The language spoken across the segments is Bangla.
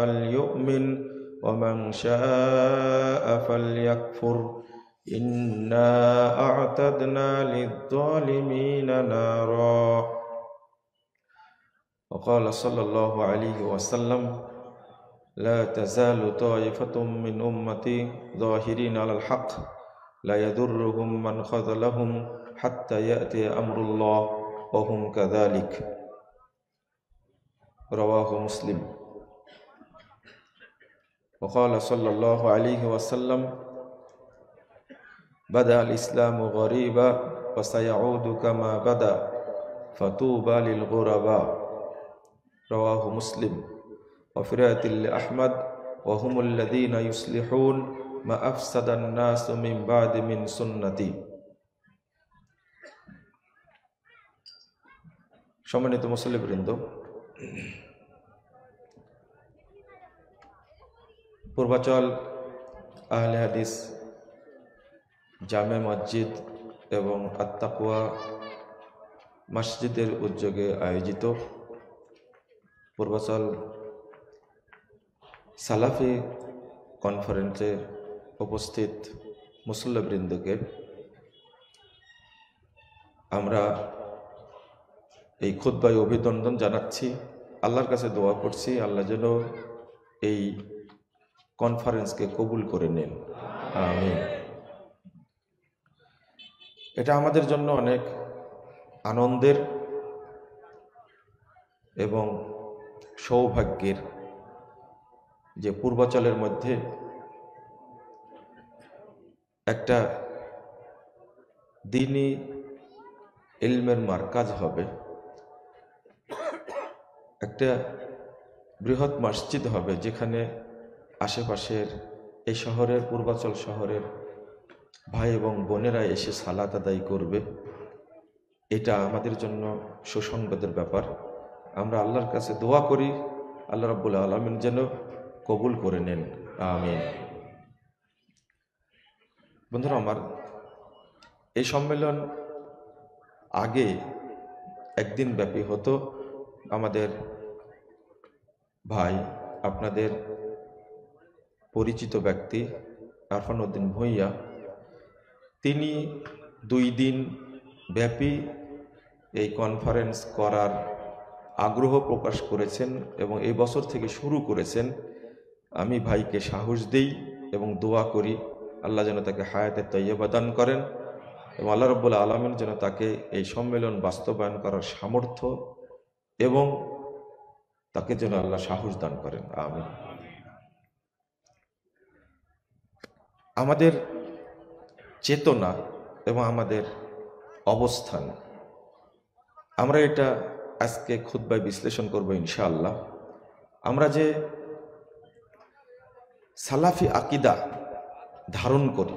فليؤمن ومن شاء فليكفر إنا أعتدنا للظالمين نارا وقال صلى الله عليه وسلم لا تزال طائفة من أمتي ظاهرين على الحق لا يضرهم من خذلهم حتى يأتي أمر الله وهم كذلك رواه مسلم وقال صلى الله عليه وسلم بدأ الإسلام غريبا وسيعود كما بدأ فطوبى للغرباء رواه مسلم وفي رواية لأحمد وهم الذين يصلحون ما أفسد الناس من بعد من سنتي সম্মানিত মুসল্লিবৃন্দ, পূর্বাচল আহলে হাদিস জামে মসজিদ এবং আত-তাকওয়া মসজিদের উদ্যোগে আয়োজিত পূর্বাচল সালাফি কনফারেন্সে উপস্থিত মুসল্লিবৃন্দকে আমরা এই খুতবায় অভিনন্দন জানাচ্ছি। আল্লাহর কাছে দোয়া করছি আল্লাহ যেন এই কনফারেন্সকে কবুল করে নেন, আমিন। এটা আমাদের জন্য অনেক আনন্দের এবং সৌভাগ্যের যে পূর্বাচলের মধ্যে একটা দ্বীনি ইলমের মারকাজ হবে, একটা বৃহৎ মসজিদ হবে যেখানে আশেপাশের এই শহরের পূর্বাচল শহরের ভাই এবং বোনেরা এসে সালাত আদায় করবে। এটা আমাদের জন্য সুসংবাদের ব্যাপার। আমরা আল্লাহর কাছে দোয়া করি আল্লাহ রাব্বুল আলামিন যেন কবুল করে নেন, আমিন। বন্ধুরা আমার, এই সম্মেলন আগে একদিন ব্যাপী হতো। আমাদের ভাই, আপনাদের পরিচিত ব্যক্তি আরফান উদ্দিন ভূঁইয়া, তিনি 2 দিন ব্যাপী এই কনফারেন্স করার আগ্রহ প্রকাশ করেছেন এবং এই বছর থেকে শুরু করেছেন। আমি ভাইকে সাহস দেই এবং দোয়া করি আল্লাহ যেন তাকে হায়াতে তাইয়্যিবা দান করেন এবং আল্লাহ রাব্বুল আলামিন যেন তাকে এই সম্মেলন বাস্তবায়ন করার সামর্থ্য এবং তাকে যেন আল্লাহ সাহস দান করেন, আমিন। আমাদের চেতনা এবং আমাদের অবস্থান, আমরা এটা আজকে খুতবায় বিশ্লেষণ করব ইনশাআল্লাহ। আমরা যে সালাফি আকীদা ধারণ করি,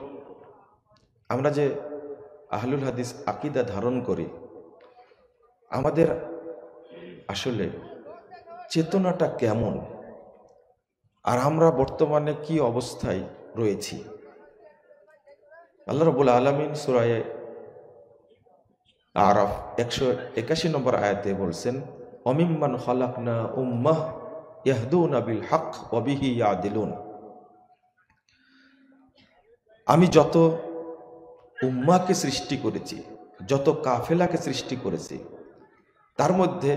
আমরা যে আহলুল হাদিস আকীদা ধারণ করি, আমাদের আসলে চেতনাটা কেমন আর আমরা বর্তমানে কি অবস্থায় রয়েছি। আল্লাহ রাব্বুল আলামিন সূরা আরাফ 181 নম্বর আয়াতে বলছেন, অমিম্মান খালাকনা উম্মাহ ইয়াহদুনা বিল হক ওয়া বিহি ইয়াদিলুন। আমি যত উম্মাহকে সৃষ্টি করেছি, যত কাফেলাকে সৃষ্টি করেছি, তার মধ্যে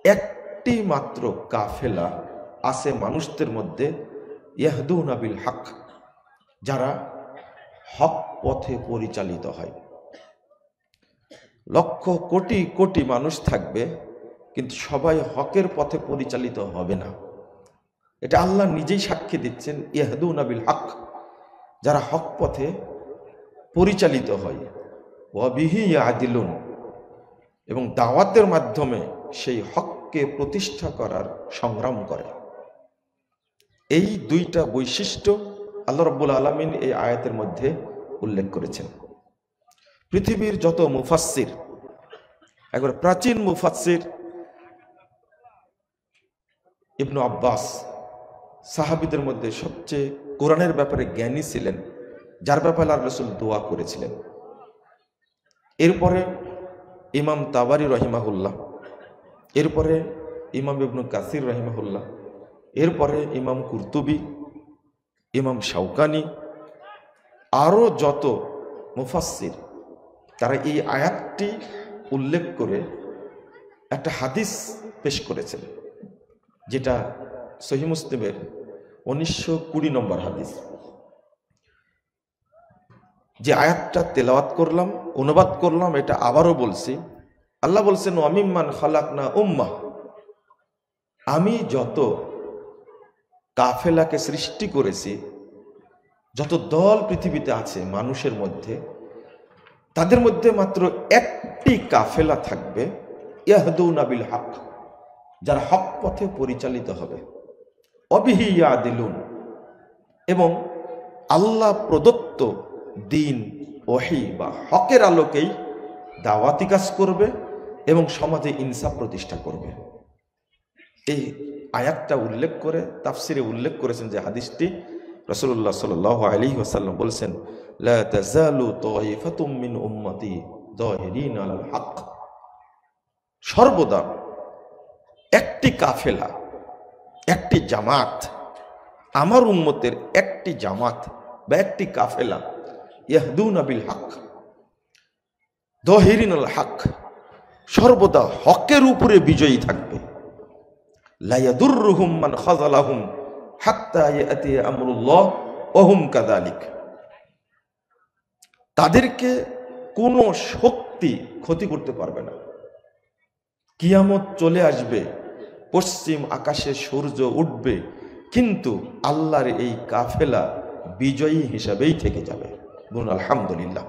একটি মাত্র কাফেলা আছে মানুষদের মধ্যে, ইয়াহদুনা বিল হক, যারা হক পথে পরিচালিত হয়। লক্ষ কোটি কোটি মানুষ থাকবে কিন্তু সবাই হকের পথে পরিচালিত হবে না। এটা আল্লাহ নিজেই সাক্ষী দিচ্ছেন, ইয়াহদুনা বিল হক, যারা হক পথে পরিচালিত হয়, ওয়া বিহি ইয়াদিলুন, এবং দাওয়াতের মাধ্যমে সেই হককে প্রতিষ্ঠা করার সংগ্রাম করে। এই 2টা বৈশিষ্ট্য আল্লাহ রাব্বুল আলামিন এই আয়াতের মধ্যে উল্লেখ করেছেন। পৃথিবীর যত মুফাসসির, একবার প্রাচীন মুফাসসির ইবনু আব্বাস সাহাবীদের মধ্যে সবচেয়ে কোরআনের ব্যাপারে জ্ঞানী ছিলেন, যার ব্যাপারে আল্লাহর রাসূল দোয়া করেছিলেন। এরপরে ইমাম তাবারি রহিমাহুল্লাহ, এরপরে ইমাম ইবনু কাসির রহিমাহুল্লাহ, এরপরে ইমাম কুরতুবী, ইমাম শাওকানি, আরও যত মুফাসসির তারা এই আয়াতটি উল্লেখ করে একটা হাদিস পেশ করেছেন, যেটা সহিহ মুসলিমের 1920 নম্বর হাদিস। যে আয়াতটা তেলাওয়াত করলাম, অনুবাদ করলাম, এটা আবারও বলছি। আল্লাহ বলছেন, ওয়ামিম্মান খালাকনা উম্মাহ, আমি যত কাফেলাকে সৃষ্টি করেছি, যত দল পৃথিবীতে আছে মানুষের মধ্যে, তাদের মধ্যে মাত্র একটি কাফেলা থাকবে, ইয়াহদুনা বিল হক, যারা হক পথে পরিচালিত হবে, অবিহি ইয়াদিলুন, এবং আল্লাহ প্রদত্ত দিন ওহী বা হকের আলোকেই দাওয়াতি কাজ করবে এবং সমাজে ইনসাফ প্রতিষ্ঠা করবে। এই আয়াতটা উল্লেখ করে তাফসিরে উল্লেখ করেছেন যে হাদিসটি, রাসূলুল্লাহ সাল্লাল্লাহু আলাইহি ওয়াসাল্লাম বলেছেন, লা তাযালু তায়ফাতুম মিন উম্মতি যাহিরিনা আলাল হক, সর্বদা একটি কাফেলা, একটি জামাত, আমার উম্মতের একটি জামাত বা একটি কাফেলা, ইয়াহদুনা বিল হক যাহিরিনা আলাল হক, সর্বদা হকের উপরে বিজয়ী থাকবে। লা ইয়াদুররুহুম মান খাযালাহুম হাত্তা ইয়াতি আমরুল্লাহ ওয়া হুম কাযালিক, তাদেরকে কোনো শক্তি ক্ষতি করতে পারবে না। কিয়ামত চলে আসবে, পশ্চিম আকাশে সূর্য উঠবে, কিন্তু আল্লাহর এই কাফেলা বিজয়ী হিসাবেই থেকে যাবে। বলুন আলহামদুলিল্লাহ।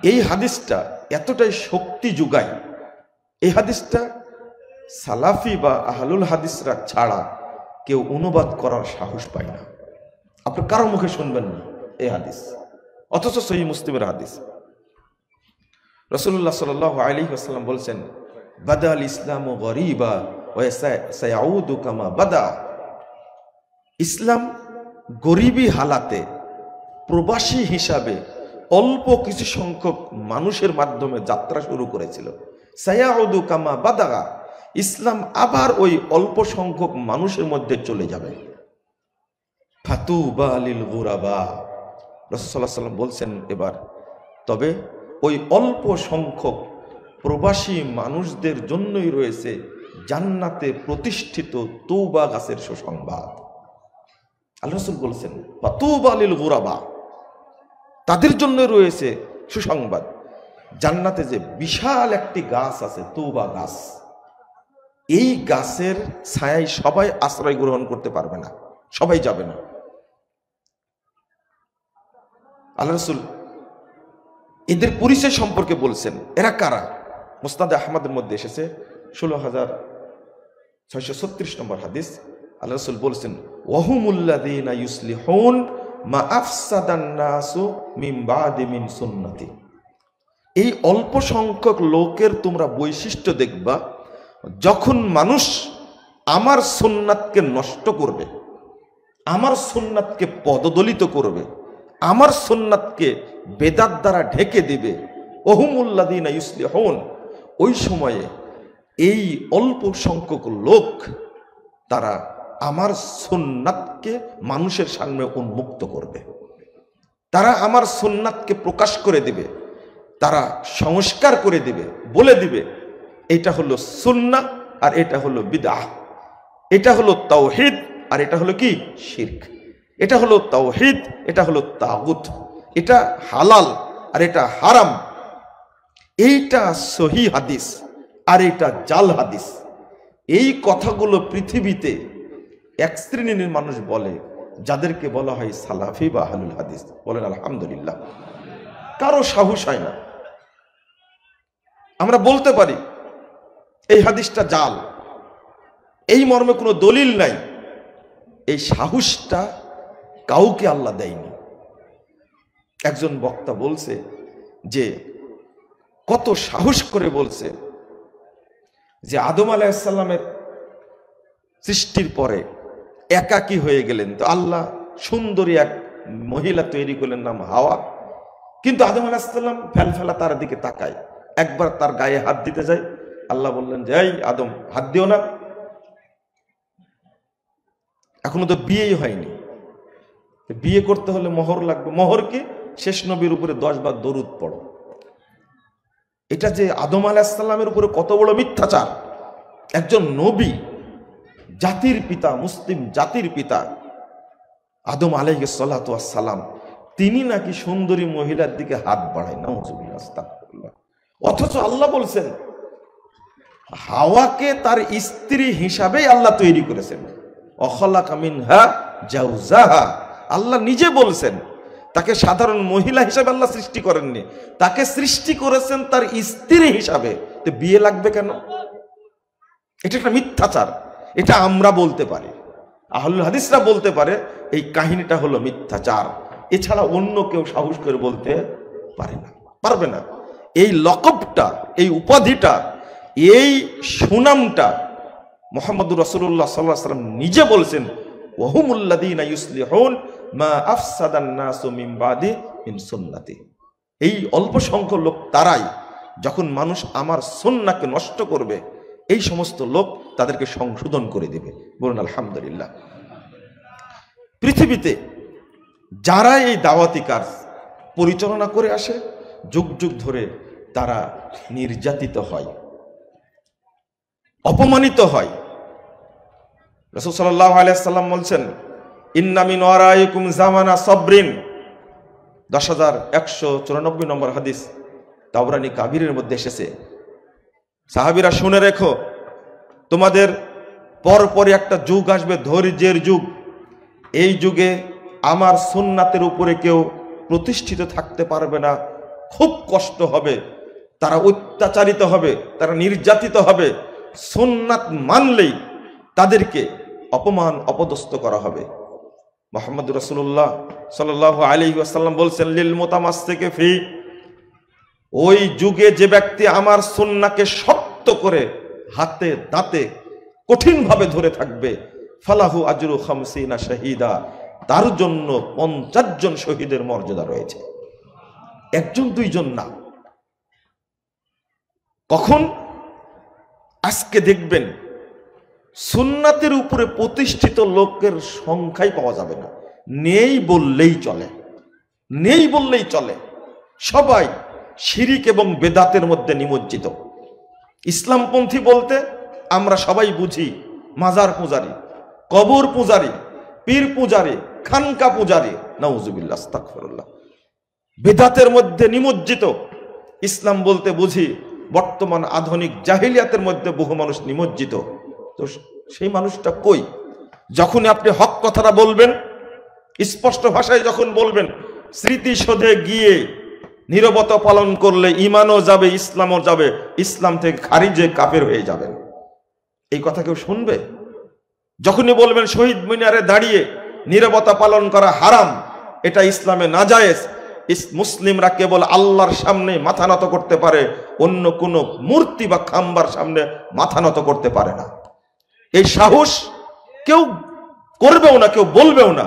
এই হাদিসটা এতটাই শক্তি যোগায়, এই হাদিসটা সালাফি বা আহলুল হাদিসরা ছাড়া কেউ অনুবাদ করার সাহস পায় না। আপনি কারো মুখে শুনবেন না এই হাদিস, অথচ সহিহ মুসলিমের হাদিস। রাসূলুল্লাহ সাল্লাল্লাহু আলাইহি ওয়াসাল্লাম বলছেন, বাদাল ইসলামু গরীবা ওয়া সায়াউদু কামা বাদা, ইসলাম গরিবী হালাতে প্রবাসী হিসাবে অল্প কিছু সংখ্যক মানুষের মাধ্যমে যাত্রা শুরু করেছিল। সায়াউদু কামা বাদা, ইসলাম আবার ওই অল্প সংখ্যক মানুষের মধ্যে চলে যাবে। ফাতুবা লিল গুরাবা, রাসূল সাল্লাল্লাহু আলাইহি ওয়াসাল্লাম বলছেন এবার, তবে ওই অল্প সংখ্যক প্রবাসী মানুষদের জন্যই রয়েছে জান্নাতে প্রতিষ্ঠিত তওবা গাছের সুসংবাদ। আল্লাহ রাসূল বলছেন, ফাতুবা লিল গুরাবা, তাদের জন্য রয়েছে সুসংবাদ। জান্নাতে যে বিশাল একটি গাছ আছে, তওবা গাছ, এই গাছের ছায়ায় সবাই আশ্রয় গ্রহণ করতে পারবে না, সবাই যাবে না। আল্লাহ রাসূল এদের পরিচয় সম্পর্কে বলছেন, এরা কারা? মুসনাদে আহমদের মধ্যে এসেছে 16636 নম্বর হাদিস। আল্লাহ রাসূল বলছেন, ওয়াহুমুল্লাযীনা ইউসলিহুন মা আফসাদান নাসু মিন বাদি মিন সুন্নতি, এই অল্প সংখ্যক লোকের তোমরা বৈশিষ্ট্য দেখবা, যখন মানুষ আমার সুন্নাতকে নষ্ট করবে, আমার সুন্নাতকে পদদলিত করবে, আমার সুন্নাতকে বেদাত দ্বারা ঢেকে দিবে, ওহুমুল্লাযীনা ইউসলিহুন, ওই সময়ে এই অল্প সংখ্যক লোক তারা আমার সুন্নাতকে মানুষের সামনে উন্মুক্ত করবে, তারা আমার সুন্নাতকে প্রকাশ করে দিবে, তারা সংস্কার করে দিবে, বলে দিবে এটা হলো সুন্নাহ আর এটা হলো বিদআহ, এটা হলো তাওহীদ আর এটা হলো কি শিরক, এটা হলো তাওহীদ, এটা হলো তাগুত, এটা হালাল আর এটা হারাম, এইটা সহিহ হাদিস আর এটা জাল হাদিস। এই কথাগুলো পৃথিবীতে এক শ্রেণীর মানুষ বলে, যাদেরকে বলা হয় সালাফি বা আহলুল হাদিস। বলেন আলহামদুলিল্লাহ। কারো সাহস হয় না। আমরা বলতে পারি এই হাদিসটা জাল, এই মর্মে কোনো দলিল নাই, এই সাহসটা কাউকে আল্লাহ দেয়নি। একজন বক্তা বলছে যে কত সাহস করে বলছে যে আদম আলাইহিস সালামের সৃষ্টির পরে একাকী হয়ে গেলেন, তো আল্লাহ সুন্দরী এক মহিলা তৈরি করলেন, নাম হাওয়া, কিন্তু আদম আলাইহিস সালাম ফেলফেলা তার দিকে তাকায়, একবার তার গায়ে হাত দিতে যায়, আল্লাহ বললেন যে এই আদম হাত দিও না। এখনো তো বিয়েই হয়নি, বিয়ে করতে হলে মোহর লাগবে। মোহর কি? শেষ নবীর উপরে 10 বার দরুদ পড়ো। এটা যে আদম আলাইহিস সালামের উপরে কত বড় মিথ্যাচার! একজন নবী, জাতির পিতা, মুসলিম জাতির পিতা আদম আলাইহিস সালাতু ওয়াস সালাম, তিনি নাকি সুন্দরী মহিলার দিকে হাত বাড়ায়। নাউযুবিল্লাহ, আস্তাগফিরুল্লাহ। অথচ আল্লাহ বলছেন হাওয়াকে তার স্ত্রী হিসাবেই আল্লাহ তৈরি করেছেন। অখলাকা মিনহা জাওজাহা, আল্লাহ নিজে বলছেন তাকে সাধারণ মহিলা হিসাবে আল্লাহ সৃষ্টি করেননি, তাকে সৃষ্টি করেছেন তার স্ত্রী হিসাবে। তো বিয়ে লাগবে কেন? এটা একটা মিথ্যাচার। এটা আমরা বলতে পারি, আহলুল হাদিসরা বলতে পারে এই কাহিনীটা হলো মিথ্যাচার। এছাড়া অন্য কেউ সাহস করে বলতে পারবে না। এই লকবটা, এই উপাধিটা, এই সুনামটা মুহাম্মদুর রাসূলুল্লাহ সাল্লাল্লাহু আলাইহি ওয়াসাল্লাম নিজে বলছেন, ওয়াহুমুল্লাযীনা ইউসলিহুন মা আফসাদান নাসু মিন বাদি মিন সুন্নতি। এই অল্প সংখ্যক লোক তারাই, যখন মানুষ আমার সুন্নাহকে নষ্ট করবে, এই সমস্ত লোক তাদেরকে সংশোধন করে দেবে। বলুন আলহামদুলিল্লাহ। পৃথিবীতে যারা এই দাওয়াতি কাজ পরিচালনা করে আসে, যুগ যুগ ধরে তারা নির্যাতিত হয়, অপমানিত হয়। রাসূল সাল্লাল্লাহু আলাইহি ওয়াসাল্লাম বলছেন, ইন্না মিন ওয়ারাইকুম জামানা সাবরিন, 10,194 নম্বর হাদিস, তাবরানী কাবিরের মধ্যে এসেছে। সাহাবীরা শুনে রেখো, তোমাদের পরপরই একটা যুগ আসবে, ধৈর্যের যুগ। এই যুগে আমার সুন্নাতের উপরে কেউ প্রতিষ্ঠিত থাকতে পারবে না, খুব কষ্ট হবে, তারা অত্যাচারিত হবে, তারা নির্যাতিত হবে। সুন্নাত মানলেই তাদেরকে অপমান অপদস্থ করা হবে। মুহাম্মদুর রাসূলুল্লাহ সাল্লাল্লাহু আলাইহি ওয়াসাল্লাম বলছেন, লিল মুতামাসসিকি ফি, ওই যুগে যে ব্যক্তি আমার সুন্নাহকে শক্ত করে হাতে দাঁতে কঠিনভাবে ধরে থাকবে, ফালাহু আজরু 50 শাহীদা, তার জন্য 50 জন শহীদের মর্যাদা রয়েছে। একজন দুইজন না। কখন? আজকে দেখবেন সুন্নাতের উপরে প্রতিষ্ঠিত লোকের সংখ্যাই পাওয়া যাবে না, নেই বললেই চলে, নেই বললেই চলে। সবাই শিরিক এবং বেদাতের মধ্যে নিমজ্জিত। ইসলামপন্থী বলতে আমরা সবাই বুঝি মাজার পূজারী, কবর পূজারী, পীর পূজারী, খানকা পূজারী। নাউযুবিল্লাহ, আস্তাগফিরুল্লাহ। বেদাতের মধ্যে নিমজ্জিত। ইসলাম বলতে বুঝি বর্তমান আধুনিক জাহিলিয়াতের মধ্যে বহু মানুষ নিমজ্জিত। তো সেই মানুষটা কই? যখন আপনি হক কথাটা বলবেন, স্পষ্ট ভাষায় যখন বলবেন, স্মৃতিসৌধে গিয়ে নীরবতা পালন করলে ঈমানও যাবে, ইসলামও যাবে, ইসলাম থেকে খারিজে কাফের হয়ে যাবেন, এই কথা কেউ শুনবে? যখনই বলবেন শহীদ মিনারে দাঁড়িয়ে নীরবতা পালন করা হারাম, এটা ইসলামে নাজায়েজ, মুসলিমরা কেবল আল্লাহর সামনে মাথা নত করতে পারে, অন্য কোনো মূর্তি বা খাম্বার সামনে মাথা নত করতে পারে না। এই সাহস কেউ করবেও না, কেউ বলবেও না।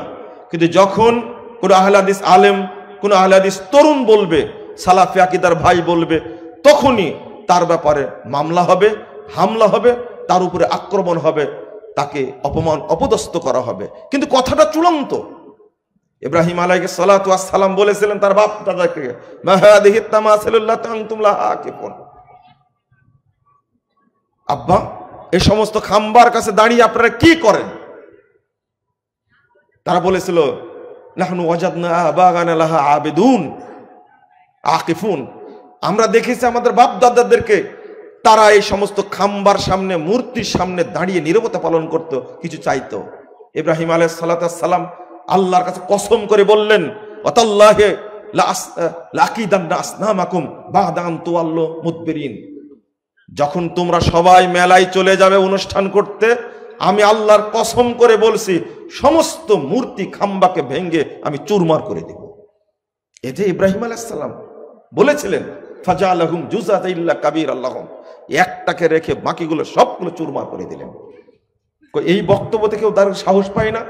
কিন্তু যখন কোন আহলে হাদিস আলেম, কোন আহলে হাদিস তরুণ বলবে, সালাফি আকীদার ভাই বলবে, তখনই তার ব্যাপারে মামলা হবে, হামলা হবে, তার উপরে আক্রমণ হবে, তাকে অপমান অপদস্থ করা হবে। কিন্তু কথাটা চূড়ান্ত। ইব্রাহিম আলাইহিস সালাতু ওয়াস সালাম বলেছিলেন তার বাপ দাদাকে, মা হাদিহি তামাসিলুল্লাতি আনতুম লাহা আকিফুন, আব্বা এই সমস্ত খাম্বার কাছে দাঁড়িয়ে আপনারা কি করেন? তারা বলেছিল, নাহনু ওয়াজাদনা আবাগানা লাহা আবিদুন আকিফুন, আমরা দেখেছি আমাদের বাপ দাদাদেরকে তারা এই সমস্ত খাম্বার সামনে, মূর্তির সামনে দাঁড়িয়ে নীরবতা পালন করত, কিছু চাইতো। ইব্রাহিম আলাইহিস সালাতু ওয়াস সালাম আল্লাহর কাছে কসম করে বললেন, ওয়াতাল্লাহি লাকিদান্না আসনামাকুম বা'দা আন তুওয়াল্লু মুদবিরিন, যখন তোমরা সবাই মেলায় চলে যাবে অনুষ্ঠান করতে, আমি আল্লাহর কসম করে বলছি সমস্ত মূর্তি খাম্বাকে ভেঙ্গে আমি চুরমার করে দেব। এতে ইব্রাহিম আলাইহিস সালাম বলেছিলেন, ফাজালাহুম জুজাতা ইল্লা কাবীর আল্লাহুম, একটাকে রেখে বাকিগুলো সবগুলো চুরমার করে দিলেন। এই বক্তব্য থেকে তার সাহস পায় না।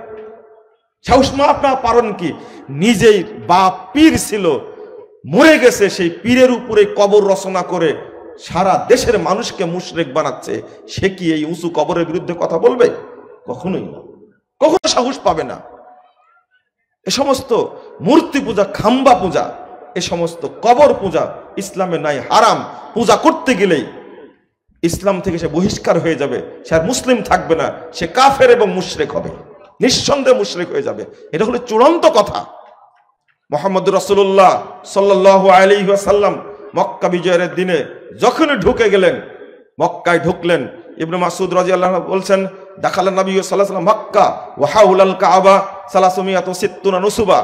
সাহস না আপনার পারেন কি? নিজেই বাপ পীর ছিল, মরে গেছে, সেই পীরের উপরে কবর রচনা করে সারা দেশের মানুষকে মুশরিক বানাচ্ছে, সে কি এই উঁচু কবরের বিরুদ্ধে কথা বলবে? কখনোই না, কখনো সাহস পাবে না। এ সমস্ত মূর্তি পূজা, খাম্বা পূজা, এ সমস্ত কবর পূজা ইসলামে নাই, হারাম। পূজা করতে গেলেই ইসলাম থেকে সে বহিষ্কার হয়ে যাবে, সে আর মুসলিম থাকবে না, সে কাফের এবং মুশরিক হবে, নিঃসন্দেহে মুশরিক হয়ে যাবে। এটা হলো চূড়ান্ত কথা। মুহাম্মদ রাসূলুল্লাহ সাল্লাল্লাহু আলাইহি ওয়াসাল্লাম মক্কা বিজয়ের দিনে যখনই ঢুকে গেলেন, মক্কায় ঢুকলেন, ইবনে মাসউদ রাদিয়াল্লাহু আনহু বলছেন, দাখালান নবী সাল্লাল্লাহু আলাইহি ওয়াসাল্লাম মক্কা ওয়া হাওলাল কাবা 360 নুসুবা।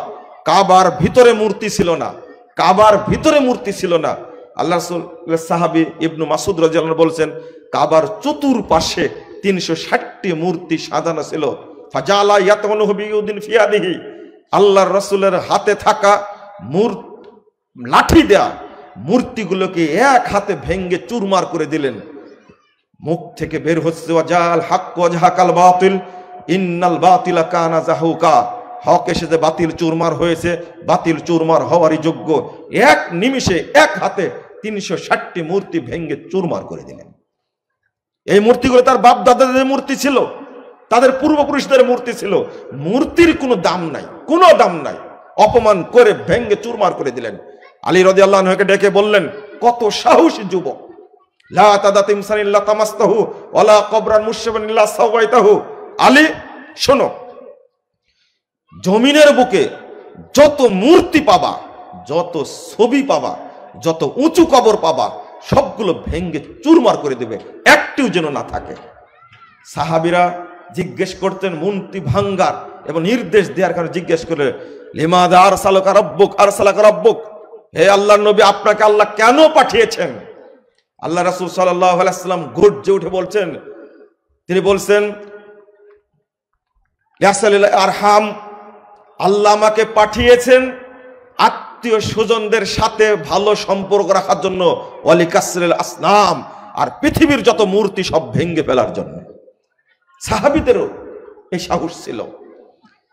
কাবার ভিতরে মূর্তি ছিল না, কাবার ভিতরে মূর্তি ছিল না। আল্লাহ রাসূলের সাহাবী ইবনে মাসউদ রাদিয়াল্লাহু আনহু বলছেন, কাবার চতুর্পাশে 360টি মূর্তি সাজানো ছিল। ফাজালা ইয়াতাওয়ানহু বিউদিন ফিয়াদিহি, আল্লাহর রাসূলের হাতে থাকা লাঠি দেয়া মূর্তিগুলোকে এক হাতে ভেঙ্গে চুরমার করে দিলেন। মুখ থেকে বের হচ্ছে ওয়াজাল হক ওয়াজহাকাল বাতিল ইন্নাল বাতিলা কানা যাহুকা, হক এসে বাতিল চুরমার হয়েছে, বাতিল চুরমার হওয়ারই যোগ্য। এক নিমিষে এক হাতে 360টি মূর্তি ভেঙ্গে চুরমার করে দিলেন। এই মূর্তিগুলো তার বাপ দাদাদের মূর্তি ছিল, তাদের পূর্বপুরুষদের মূর্তি ছিল। মূর্তির কোনো দাম নাই, কোনো দাম নাই। অপমান করে ভেঙ্গে চুরমার করে দিলেন। আলী রাদিয়াল্লাহু আনহুকে ডেকে বললেন, কত সাহসী যুবক, লা তাদাতিম সানিল্লা তামাস্তাহু ওয়ালা কবরান মুশরিবান ইল্লা সাওয়াইতাহু। আলী শোনো, জমিনের বুকে যত মূর্তি পাবা, যত ছবি পাবা, যত উঁচু কবর পাবা, সবগুলো ভেঙ্গে চুরমার করে দেবে, একটিও যেন না থাকে। সাহাবীরা জিজ্ঞেস করতেন মূর্তি ভাঙ্গার এবং নির্দেশ দেওয়ার কারণে জিজ্ঞেস করে, লিমাযা আরসালাকা রাব্বুক আরসালাকা রাব্বুক, হে আল্লাহর নবী, আপনাকে আল্লাহ কেন পাঠিয়েছেন? আল্লাহ রাসূল সাল্লাল্লাহু আলাইহি ওয়াসাল্লাম গর্জে উঠে বলছেন, তিনি বলছেন, ইয়াসালিল আরহাম, আল্লাহ আমাকে পাঠিয়েছেন আত্মীয় স্বজনদের সাথে ভালো সম্পর্ক রাখার জন্য, ওয়ালি কাসরিল আসনাম, আর পৃথিবীর যত মূর্তি সব ভেঙ্গে ফেলার জন্য। সাহাবীদেরও এই সাহস ছিল।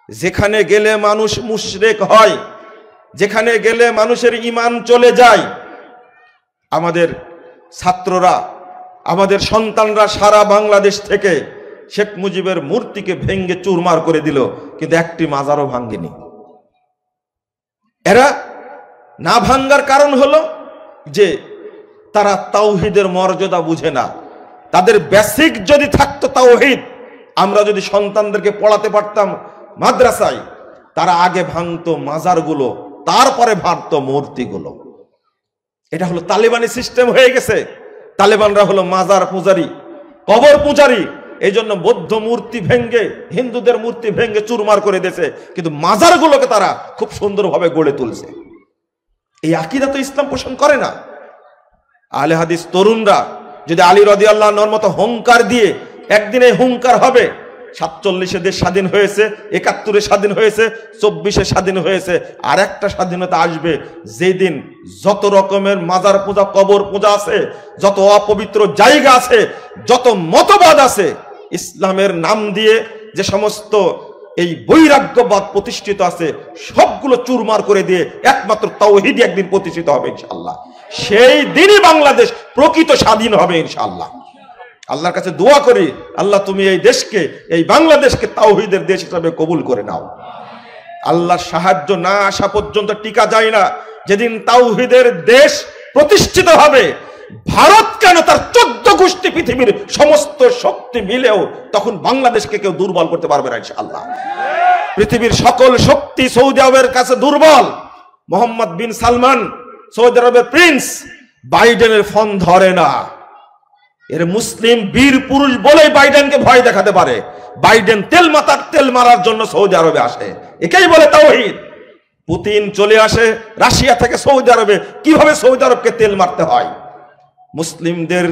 যেখানে গেলে মানুষ মুশরিক হয়, যেখানে গেলে মানুষের ঈমান চলে যায়। আমাদের ছাত্ররা, আমাদের সন্তানরা সারা বাংলাদেশ থেকে শেখ মুজিবের মূর্তিকে ভেঙ্গে চুরমার করে দিল, কিন্তু একটি মাজারও ভাঙ্গেনি। এরা না ভাঙ্গার কারণ হলো যে তারা তাওহীদের মর্যাদা বুঝে না। তাদের বেসিক যদি থাকতো তাওহীদ, আমরা যদি সন্তানদেরকে পড়াতে পারতাম মাদ্রাসায়, তারা আগে ভাঙতো মাজারগুলো, তারপরে ভাঙতো মূর্তিগুলো। এটা হলো তালেবানি সিস্টেম হয়ে গেছে। তালেবানরা হলো মাজার পূজারী, কবর পূজারী। এই জন্য বৌদ্ধ মূর্তি ভেঙ্গে, হিন্দুদের মূর্তি ভেঙ্গে চুরমার করে দিয়েছে, কিন্তু মাজারগুলোকে তারা খুব সুন্দরভাবে গড়ে তুলছে। এই আকীদা তো ইসলাম পোষণ করে না। আহলে হাদিস তরুণরা যদি আলী রাদিয়াল্লাহু আনহুর মতো হুঙ্কার দিয়ে, একদিনে হুঙ্কার হবে, 47-এ দেশ স্বাধীন হয়েছে, 71-এ স্বাধীন হয়েছে, 24-এ স্বাধীন হয়েছে, আর একটা স্বাধীনতা আসবে যেদিন যত রকমের মাজার পূজা, কবর পূজা আছে, যত অপবিত্র জায়গা আছে, যত মতবাদ আছে, ইসলামের নাম দিয়ে যে সমস্ত এই বৈরাগ্যবাদ প্রতিষ্ঠিত আছে, সবগুলো চুরমার করে দিয়ে একমাত্র তাওহীদ একদিন প্রতিষ্ঠিত হবে ইনশাআল্লাহ। সেই দিনই বাংলাদেশ প্রকৃত স্বাধীন হবে ইনশাআল্লাহ। আল্লাহর কাছে দোয়া করি, আল্লাহ তুমি এই দেশকে, এই বাংলাদেশকে তাওহীদের দেশ হিসেবে কবুল করে নাও। আল্লাহর সাহায্য না আসা পর্যন্ত টিকা যায় না। যেদিন তাওহীদের দেশ প্রতিষ্ঠিত হবে, ভারত কেন, তার 14 গোষ্ঠী পৃথিবীর সমস্ত শক্তি মিলেও তখন বাংলাদেশকে কেউ দুর্বল করতে পারবে না ইনশাআল্লাহ। পৃথিবীর সকল শক্তি সৌদি আরবের কাছে দুর্বল। মোহাম্মদ বিন সালমান, সৌদি আরবের প্রিন্স, বাইডেনের ফোন ধরে না। এর মুসলিম বীর পুরুষ বলেই বাইডেনকে ভয় দেখাতে পারে। বাইডেন তেল মারার জন্য সৌদি আরবে আসে, একেই বলে তাওহীদ। পুতিন চলে আসে রাশিয়া থেকে সৌদি আরবে, কিভাবে সৌদি আরবকে তেল মারতে হয়। মুসলিমদের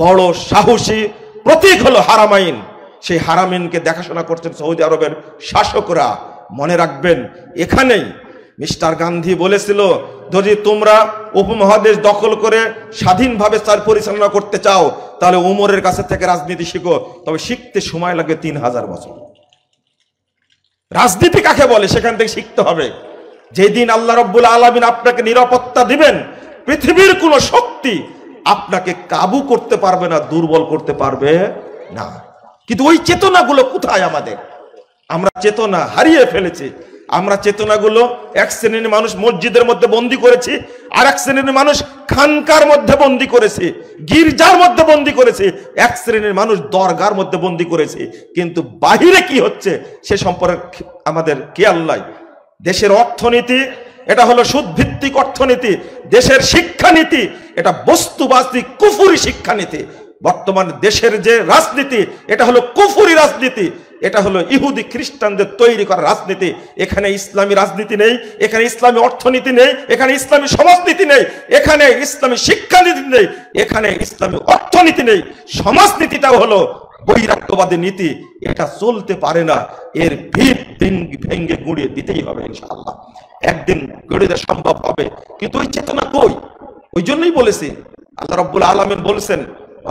বড় সাহসী প্রতীক হলো হারামাইন। সেই হারামাইনকে দেখাশোনা করছেন সৌদি আরবের শাসকরা। মনে রাখবেন, এখানেই মিস্টার গান্ধী বলেছিল, যদি তোমরা উপমহাদেশ দখল করে স্বাধীনভাবে তার পরিচালনা করতে চাও, তাহলে উমরের কাছে থেকে রাজনীতি শিখো। তবে শিখতে সময় লাগবে 3000 বছর। রাজনীতি কাকে বলে সেখান থেকে শিখতে হবে। যেদিন আল্লাহ রাব্বুল আলামিন আপনাকে নিরাপত্তা দিবেন, পৃথিবীর কোন শক্তি আপনাকে কাবু করতে পারবে না, দুর্বল করতে পারবে না। কিন্তু ওই চেতনাগুলো কোথায় আমাদের? আমরা চেতনা হারিয়ে ফেলেছি। আমরা চেতনাগুলো এক শ্রেণীর মানুষ মসজিদের মধ্যে বন্দী করেছি, আর এক শ্রেণীর মানুষ খানকার মধ্যে বন্দী করেছে, গির্জার মধ্যে বন্দী করেছে, এক শ্রেণীর মানুষ দরগার মধ্যে বন্দী করেছে। কিন্তু বাহিরে কি হচ্ছে সে সম্পর্কে আমাদের খেয়াল নাই। দেশের অর্থনীতি এটা হলো সুদভিত্তিক অর্থনীতি, দেশের শিক্ষানীতি এটা বস্তুবাদী কুফুরি শিক্ষানীতি। বর্তমান দেশের যে রাজনীতি এটা হলো কুফুরি রাজনীতি, এটা হলো ইহুদি খ্রিস্টানদের তৈরি করা রাজনীতি। এখানে ইসলামী রাজনীতি নেই, এখানে ইসলামী অর্থনীতি নেই, এখানে ইসলামী সমাজনীতি নেই, এখানে ইসলামী শিক্ষানীতি নেই, এখানে ইসলামী অর্থনীতি নেই। সমাজনীতিটাও হলো বৈরাগ্যবাদী নীতি, এটা চলতে পারে না। এর ভিত ভেঙ্গে গুঁড়িয়ে দিতেই হবে ইনশাআল্লাহ, একদিন গড়ে দেওয়া সম্ভব হবে। কিন্তু ওই চেতনা কই? ওই জন্যই বলেছি, আল্লাহ রাব্বুল আলামিন বলেছেন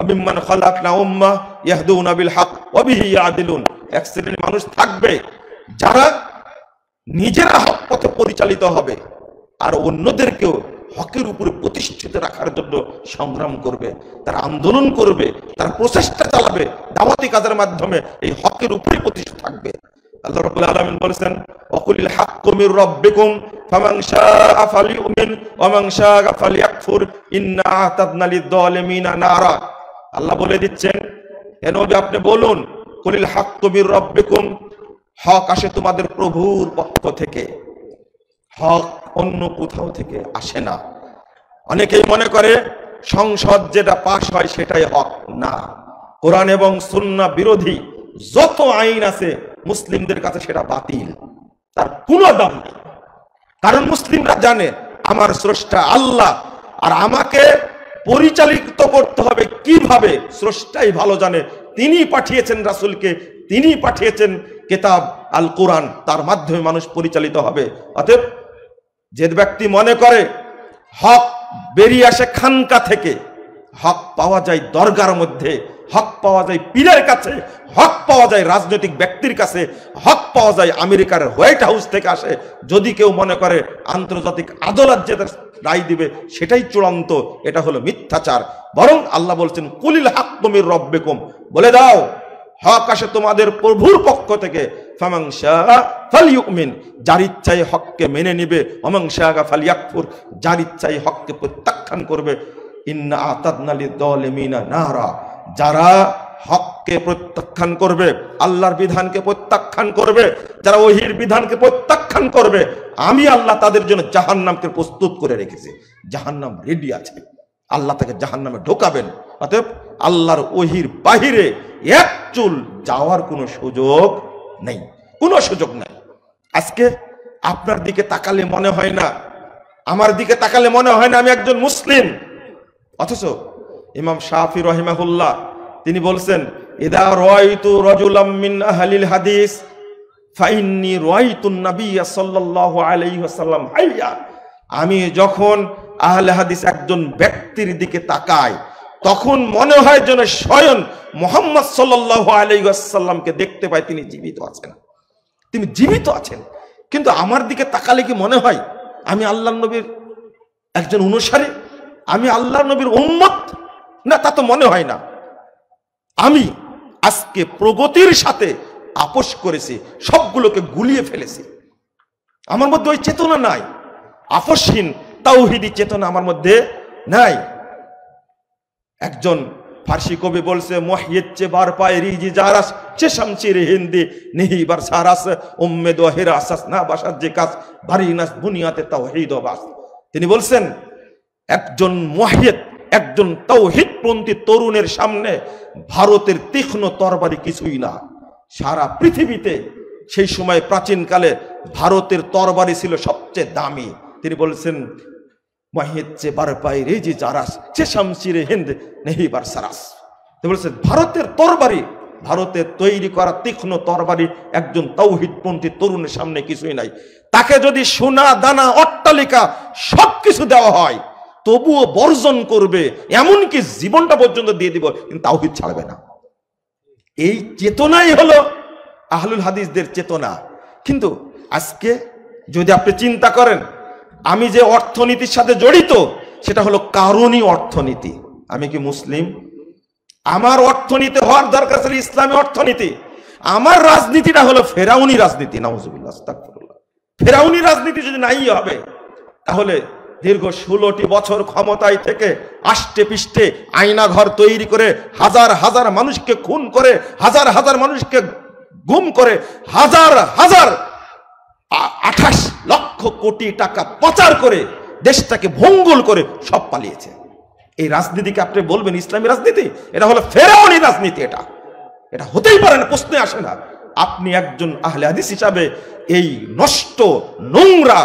আমিম্মান খালাকনা উম্মাহ ইয়াহদুনা বিল হক ওয়া বিহি ইয়াদিলুন। এক শ্রেণীর মানুষ থাকবে যারা নিজেরা হক পথে পরিচালিত হবে আর অন্যদেরকেও হকের উপরে প্রতিষ্ঠিত রাখার জন্য সংগ্রাম করবে, তারা আন্দোলন করবে, তারা প্রচেষ্টা চালাবে, দাওয়াতি কাজের মাধ্যমে এই হকের উপরে প্রতিষ্ঠিত থাকবে। আল্লাহ রাব্বুল আলামিন বলেছেন ওয়াকুলিল হাক্কু মির রাব্বিকুম ফামান শাআ ফালিউমিন ওয়া মান শাআ ফালিয়াকফুর ইন্না আ'তাদনা লিয-যালিমিনা নারা। আল্লাহ বলে দিচ্ছেন, হে নবী আপনি বলুন কুলিল হাক্কু মির রাব্বিকুম, হক আসে তোমাদের প্রভুর পক্ষ থেকে, হক অন্য কোথাও থেকে আসে না। অনেকেই মনে করে সংসদ যেটা পাশ হয় সেটাই হক। না, কোরআন এবং সুন্নাহ বিরোধী যত আইন আছে মুসলিমদের কাছে সেটা বাতিল, তার কোনো দাম নেই। কারণ মুসলিমরা জানে আমার স্রষ্টা আল্লাহ, আর আমাকে পরিচালিত করতে হবে কিভাবে স্রষ্টাই ভালো জানে। তিনি পাঠিয়েছেন রাসূলকে, তিনি পাঠিয়েছেন কিতাব আল কোরআন, তার মাধ্যমে মানুষ পরিচালিত হবে। অতএব যে ব্যক্তি মনে করে হক বেরিয়ে আসে খানকা থেকে, হক পাওয়া যায় দরগার মধ্যে, হক পাওয়া যায় পীরের কাছে, হক পাওয়া যায় রাজনৈতিক ব্যক্তির কাছে, হক পাওয়া যায় আমেরিকার হোয়াইট হাউস থেকে আসে, যদি কেউ মনে করে আন্তর্জাতিক আদালত যেটা রায় দিবে সেটাই চূড়ান্ত, এটা হলো মিথ্যাচার। বরং আল্লাহ বলছেন কুলিল হাক্কু মির রাব্বিকুম, বলে দাও হক আসে তোমাদের প্রভুর পক্ষ থেকে। ফামান শাআ ফালিউমিন, যার ইচ্ছায় হককে মেনে নিবে, ওয়া মান শাআ ফালিয়াকফুর, যার ইচ্ছায় হককে প্রত্যাখ্যান করবে। ইন্না আ'তাদনা লিয-যালিমিনা নারা, যারা হককে প্রত্যাখ্যান করবে, আল্লাহর বিধানকে প্রত্যাখ্যান করবে, যারা ওহীর বিধানকে প্রত্যাখ্যান করবে, আমি আল্লাহ তাদের জন্য জাহান্নামকে প্রস্তুত করে রেখেছি। জাহান্নাম রেডি আছে, আল্লাহ তাকে জাহান্নামে ঢোকাবেন। অতএব আল্লাহর ওহীর বাহিরে এক চুল যাওয়ার কোনো সুযোগ নেই, কোনো সুযোগ নেই। আজকে আপনার দিকে তাকালে মনে হয় না, আমার দিকে তাকালে মনে হয় না আমি একজন মুসলিম, অথচ ইমাম শাফি রাহিমাহুল্লাহ তিনি বলছেন ইদা রাআইতু রাজুলাম মিন আহলিল হাদিস ফাইন্নী রাআইতুন নাবিয়্য সাল্লাল্লাহু আলাইহি ওয়াসাল্লাম হাইয়া, আমি যখন আহলে হাদিস একজন ব্যক্তির দিকে তাকাই তখন মনে হয় যেন স্বয়ং মুহাম্মদ সাল্লাল্লাহু আলাইহি ওয়াসাল্লামকে দেখতে পাই, তিনি জীবিত আছেন, তিনি জীবিত আছেন। কিন্তু আমার দিকে তাকালে কি মনে হয় আমি আল্লাহর নবীর একজন অনুসারী, আমি আল্লাহর নবীর উম্মত? না, তা তো মনে হয় না। আমি আজকে প্রগতির সাথে আপোষ করেছি, সবগুলোকে গুলিয়ে ফেলেছি। আমার মধ্যে ওই চেতনা নাই, আপোষহীন তাওহীদি চেতনা আমার মধ্যে নাই। একজন ফার্সি কবি বলছে মুহিয়েচ্ছে বার পায়ে রিজি জারাস চে শামচির হিন্দি নেহি বার সারাস উম্মেদ ওয়া হিরাসাস না বাসাত যে কাজ বারিনাস বুনিয়াতে তাওহীদ ওয়া বাস। তিনি বলছেন একজন মুহিয়ত, একজন তাওহীদপন্থী তরুণের সামনে ভারতের তীক্ষ্ণ তরবারি কিছুই না। সারা পৃথিবীতে সেই সময় প্রাচীনকালে ভারতের তরবারি ছিল সবচেয়ে দামি। তিনি বলছেন মাহিচ্ছে বার পায়ে রেজি জারাস সে শামচিরে হিন্দ নেহি বার সারাস। তিনি বলছেন ভারতের তরবারি, ভারতের তৈরি করা তীক্ষ্ণ তরবারি একজন তাওহীদপন্থী তরুণের সামনে কিছুই নাই। তাকে যদি সোনা দানা অট্টালিকা সবকিছু দেওয়া হয় তবুও বর্জন করবে, এমনকি জীবনটা পর্যন্ত দিয়ে দিব, কিন্তু তাওহীদ ছাড়বে না। এই চেতনাই হলো আহলুল হাদিসদের চেতনা। কিন্তু আজকে যদি আপনি চিন্তা করেন আমি যে অর্থনীতির সাথে জড়িত সেটা হলো কারণী অর্থনীতি। আমি কি মুসলিম? আমার অর্থনীতি হওয়ার দরকার ছিল ইসলামী অর্থনীতি। আমার রাজনীতিটা হলো ফেরাউনি রাজনীতি, নাউজুবিল্লাহ আস্তাগফিরুল্লাহ। ফেরাউনি রাজনীতি যদি নাই হবে, তাহলে দীর্ঘ 16টি বছর ক্ষমতায় থেকে আষ্টে পিষ্টে আয়না ঘর তৈরি করে হাজার হাজার মানুষকে খুন করে, হাজার হাজার মানুষকে গুম করে, হাজার হাজার 28 লক্ষ কোটি টাকা পাচার করে দেশটাকে ভঙ্গুর করে সব পালিয়েছে। এই রাজনীতিকে আপনি বলবেন ইসলামী রাজনীতি? এটা হলো ফেরাউনি রাজনীতি। এটা হতেই পারে না, প্রশ্নে আসে না। আপনি একজন আহলে হাদিস হিসাবে এই নষ্ট, নোংরা,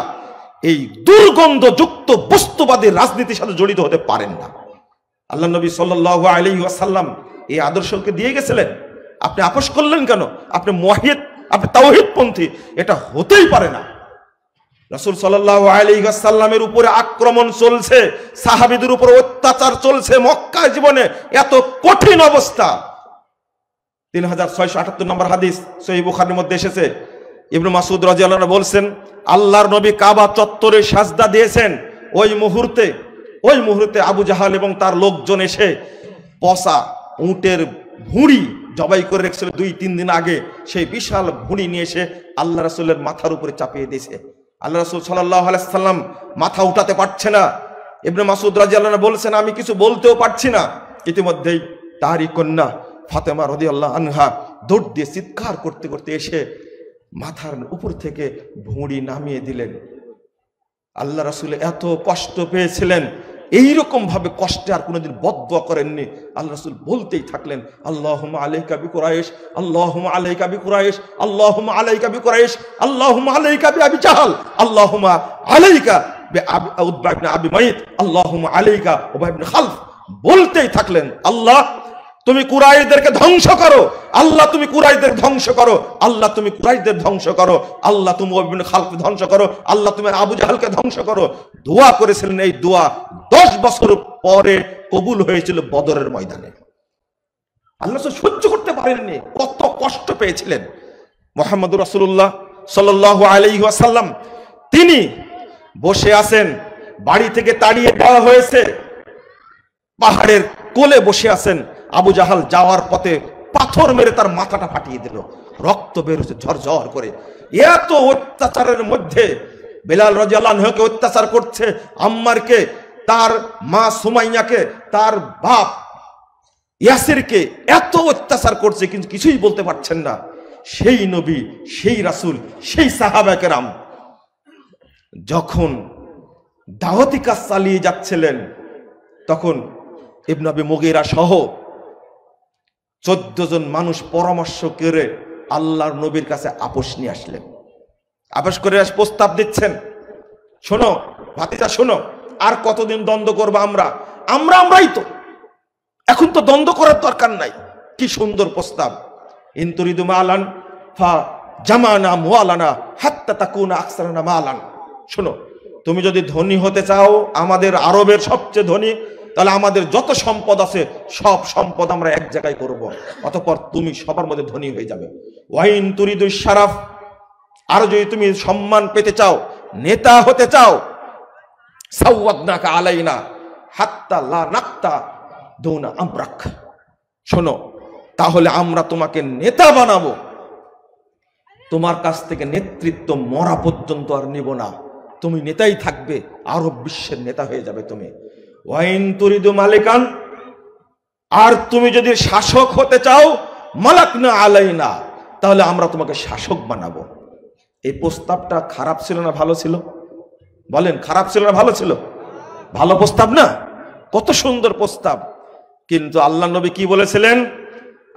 এই দুর্গন্ধযুক্ত বস্তুবাদী রাজনীতির সাথে জড়িত হতে পারেন না। আল্লাহ নবী সাল্লাল্লাহু আলাইহি ওয়াসাল্লাম এই আদর্শকে দিয়ে গেছিলেন, আপনি আপোষ করলেন কেন? আপনি মুওয়াহিদ, আপনি তাওহীদপন্থী, এটা হতেই পারে না। রাসূল সাল্লাল্লাহু আলাইহি ওয়াসাল্লামের উপরে আক্রমণ চলছে, সাহাবীদের উপর অত্যাচার চলছে, মক্কা জীবনে এত কঠিন অবস্থা। 3678 নম্বর হাদিস সহিহ বুখারীর মধ্যে এসেছে, ইবনে মাসউদ রাদিয়াল্লাহু আনহু বলছেন, আল্লাহর নবী কাবা চত্বরে সাজদা দিয়েছেন। ওই মুহূর্তে আবু জাহাল এবং তার লোকজন এসে পচা উটের ভুঁড়ি জবাই করে রেখেছিল 2-3 দিন আগে, সেই বিশাল ভুঁড়ি নিয়ে এসে আল্লাহ রাসূলের মাথার উপরে চাপিয়ে দিয়েছে। আল্লাহ রাসূল সাল্লাল্লাহু আলাইহি সাল্লাম মাথা উঠাতে পারছে না। ইবনে মাসউদ রাদিয়াল্লাহু আনহু বলছেন, আমি কিছু বলতেও পারছি না। ইতিমধ্যেই তারই কন্যা ফাতেমা রাদিয়াল্লাহু আনহা দৌড় দিয়ে চিৎকার করতে করতে এসে মাথার উপর থেকে ভুঁড়ি নামিয়ে দিলেন। আল্লাহ রাসূল এত কষ্ট পেয়েছিলেন, এইরকম ভাবে কষ্টে আর কোনোদিন বদদুয়া করেননি। আল্লাহ রাসূল বলতেই থাকলেন, আল্লাহুম্মা আলাইকা বিকুরাইশ, আল্লাহুম্মা আলাইকা বিকুরাইশ, আল্লাহুম্মা আলাইকা বিকুরাইশ, আল্লাহুম্মা আলাইকা বিআবি জাহাল, আল্লাহুম্মা আলাইকা বিউতবা ইবনে আবি মাইত, আল্লাহুম্মা আলাইকা উবাই ইবনে খালফ। বলতেই থাকলেন, আল্লাহ তুমি কুরাইশদেরকে ধ্বংস করো, আল্লাহ তুমি কুরাইশদের ধ্বংস করো, আল্লাহ তুমি কুরাইশদের ধ্বংস করো, আল্লাহ তুমি উবাই ইবনে খালফকে ধ্বংস করো, আল্লাহ তুমি আবু জাহালকে ধ্বংস করো। দোয়া করেছিলেন। এই দোয়া 10 বছর পরে কবুল হয়েছিল বদরের ময়দানে। আল্লাহ সহ্য করতে পারেননি, কত কষ্ট পেয়েছিলেন। মুহাম্মদুর রাসূলুল্লাহ সাল্লাল্লাহু আলাইহি ওয়াসাল্লাম তিনি বসে আছেন, বাড়ি থেকে তাড়িয়ে দেওয়া হয়েছে, পাহাড়ের কোলে বসে আছেন। আবু জাহাল যাওয়ার পথে পাথর মেরে তার মাথাটা ফাটিয়ে দিল, রক্ত বের হচ্ছে ঝরঝর করে। এত অত্যাচারের মধ্যে বেলাল রাদিয়াল্লাহু আনহুকে অত্যাচার করছে, আম্মারকে, তার মা সুমাইয়াকে, তার বাপ ইয়াসিরকে এত অত্যাচার করছে, কিন্তু কিছুই বলতে পারছেন না। সেই নবী, সেই রাসূল, সেই সাহাবায়ে কেরাম যখন দাওয়াতি কাজ চালিয়ে যাচ্ছিলেন, তখন ইবনে আবি মুগীরা সহ 14 জন মানুষ পরামর্শ করে আল্লাহর নবীর কাছে আপোষ নিয়ে আসলেন। আপোষ করে প্রস্তাব দিচ্ছেন, শোনো ভাতিজা, শোনো, আর কতদিন দ্বন্দ্ব করবো আমরাই তো, এখন তো দ্বন্দ্ব করার দরকার নাই। কি সুন্দর প্রস্তাব। ইন তুরিদু মালান ফা জামানা মুআলানা হাত্তা তাকুনা আকসারানা মালান। শোনো, তুমি যদি ধনী হতে চাও, আমাদের আরবের সবচেয়ে ধনী, তাহলে আমাদের যত সম্পদ আছে সব সম্পদ আমরা এক জায়গায় করব, অতঃপর তুমি সবার মধ্যে ধনী হয়ে যাবে। ওয়াইন তুরিদু শারাফ, আর যদি তুমি সম্মান পেতে চাও, নেতা হতে চাও, সাওয়াদনাকা আলাইনা হাত্তা লা নাক্তা দুনা আমরাক। শোনো, তাহলে আমরা তোমাকে নেতা বানাবো, তোমার কাছ থেকে নেতৃত্ব মরা পর্যন্ত আর নেব না, তুমি নেতাই থাকবে, আরব বিশ্বের নেতা হয়ে যাবে তুমি। ওয়াইন তুরিদু মালিকান, আর তুমি যদি শাসক হতে চাও, মালাকনা আলাইনা, তাহলে আমরা তোমাকে শাসক বানাবো। এই প্রস্তাবটা খারাপ ছিল না ভালো ছিল? বলেন, খারাপ ছিল না ভালো ছিল? ভালো প্রস্তাব না? কত সুন্দর প্রস্তাব। কিন্তু আল্লাহ নবী কি বলেছিলেন?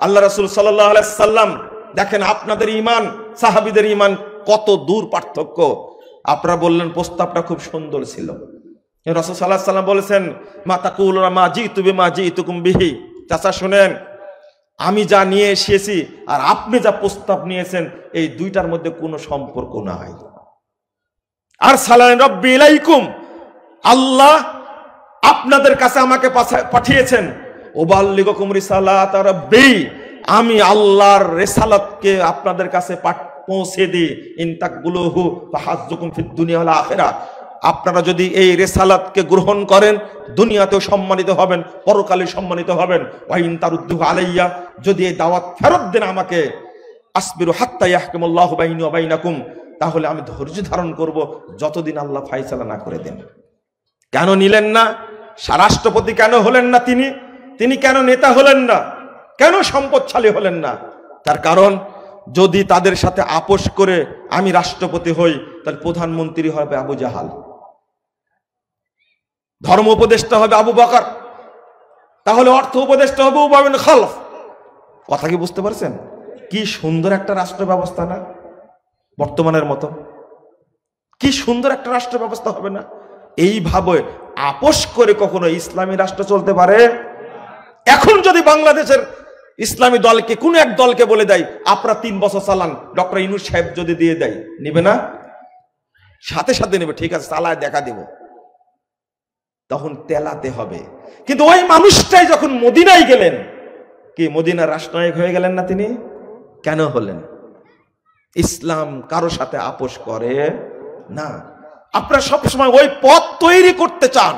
আল্লাহ রাসূল সাল্লাল্লাহু আলাইহি সাল্লাম, দেখেন আপনাদের ঈমান সাহাবীদের ঈমান কত দূর পার্থক্য। আপনারা বললেন প্রস্তাবটা খুব সুন্দর ছিল। রাসূল সাল্লাল্লাহু আলাইহি সাল্লাম বলেছেন, মা তাকুলুনা মা জিতু বিমা জিতুকুম বিহি। চাচা শুনেন, আমি যা নিয়ে এসেছি আর আপনি যা প্রস্তাব নিয়েছেন, এই দুইটার মধ্যে কোনো সম্পর্ক নাই। আর সালাম রব্বি ইলাইকুম, আল্লাহ আপনাদের কাছে আমাকে পাঠিয়েছেন। উবাল্লিগুকুম রিসালাত রাব্বি, আমি আল্লাহর রিসালাতকে আপনাদের কাছে পৌঁছে দিই। ইনতাকবুলুহু ফাহাজ্জুকুম ফিদ দুনিয়া ওয়াল আখিরাহ, আপনারা যদি এই রিসালাতকে গ্রহণ করেন, দুনিয়াতেও সম্মানিত হবেন, পরকালে সম্মানিত হবেন। ওয়াইন তারুদ্দুহু আলাইয়া, যদি এই দাওয়াত ফেরত দেন আমাকে, আসবিরু হাত্তা ইয়াহকুমুল্লাহু বাইনি ওয়া বাইনাকুম, তাহলে আমি ধৈর্য ধারণ করব যতদিন আল্লাহ ফায়সালা না করে দেন। কেন নিলেন না? রাষ্ট্রপতি কেন হলেন না? তিনি কেন নেতা হলেন না? কেন সম্পদশালী হলেন না? তার কারণ, যদি তাদের সাথে আপোষ করে আমি রাষ্ট্রপতি হই, তাহলে প্রধানমন্ত্রী হবে আবু জাহাল, ধর্ম উপদেষ্টা হবে আবু বকর, তাহলে অর্থ উপদেষ্টা হবে উবাই বিন খালফ। কথা কি বুঝতে পারছেন? কি সুন্দর একটা রাষ্ট্র ব্যবস্থা না বর্তমানের মতো? কি সুন্দর একটা রাষ্ট্র ব্যবস্থা হবে না? এইভাবে আপোষ করে কখনো ইসলামী রাষ্ট্র চলতে পারে? এখন যদি বাংলাদেশের ইসলামী দলকে কোন এক দলকে বলে দেয় আপনারা 3 বছর চালান, ডক্টর ইউনূস সাহেব যদি দিয়ে দেয়, নিবে না? সাথে সাথে নেবে, ঠিক আছে চালায় দেখা দিব। তখন তেলাতে হবে। কিন্তু ওই মানুষটাই যখন মদিনায় গেলেন, কি মদিনার রাষ্ট্রনায়ক হয়ে গেলেন না তিনি? কেন হলেন? ইসলাম কারো সাথে আপোষ করে না। আপনারা সবসময় ওই পথ তৈরি করতে চান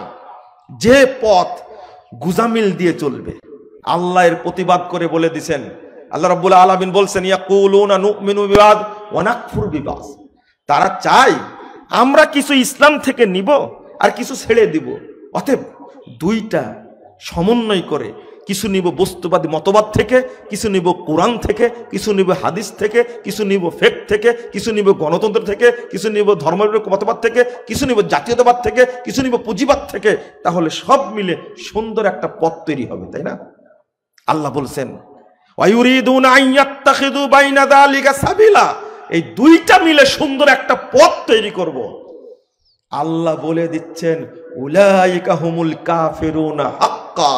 যে পথ গুজামিল দিয়ে চলবে। আল্লাহ এর প্রতিবাদ করে বলে দিয়েছেন, আল্লাহ রাব্বুল আলামিন বলছেন, ইয়াকুলুনা নুমিনু বিবাদ ওয়া নাকফুরু বিবাদ। তারা চায় আমরা কিছু ইসলাম থেকে নিব আর কিছু ছেড়ে দিব, অতএব দুইটা সমন্বয় করে কিছু নিব বস্তুবাদী মতবাদ থেকে, কিছু নিব কোরআন থেকে, কিছু নিব হাদিস থেকে, কিছু নিব ফেক থেকে, কিছু নিব গণতন্ত্র থেকে, কিছু নিব ধর্মনিরপেক্ষ মতবাদ থেকে, কিছু নিব জাতীয়তাবাদ থেকে, কিছু নিব পুঁজিবাদ থেকে। তাহলে সব মিলে সুন্দর একটা পথ তৈরি হবে, তাই না? আল্লাহ বলছেন, ওয়ায়ুরিদুনা আইয়াত্তাখিযু বাইনা যালিকা সাবিলা, এই দুইটা মিলে সুন্দর একটা পথ তৈরি করব। আল্লাহ বলে দিচ্ছেন, উলাইকা হুমুল কাফিরুনা হাক্কা,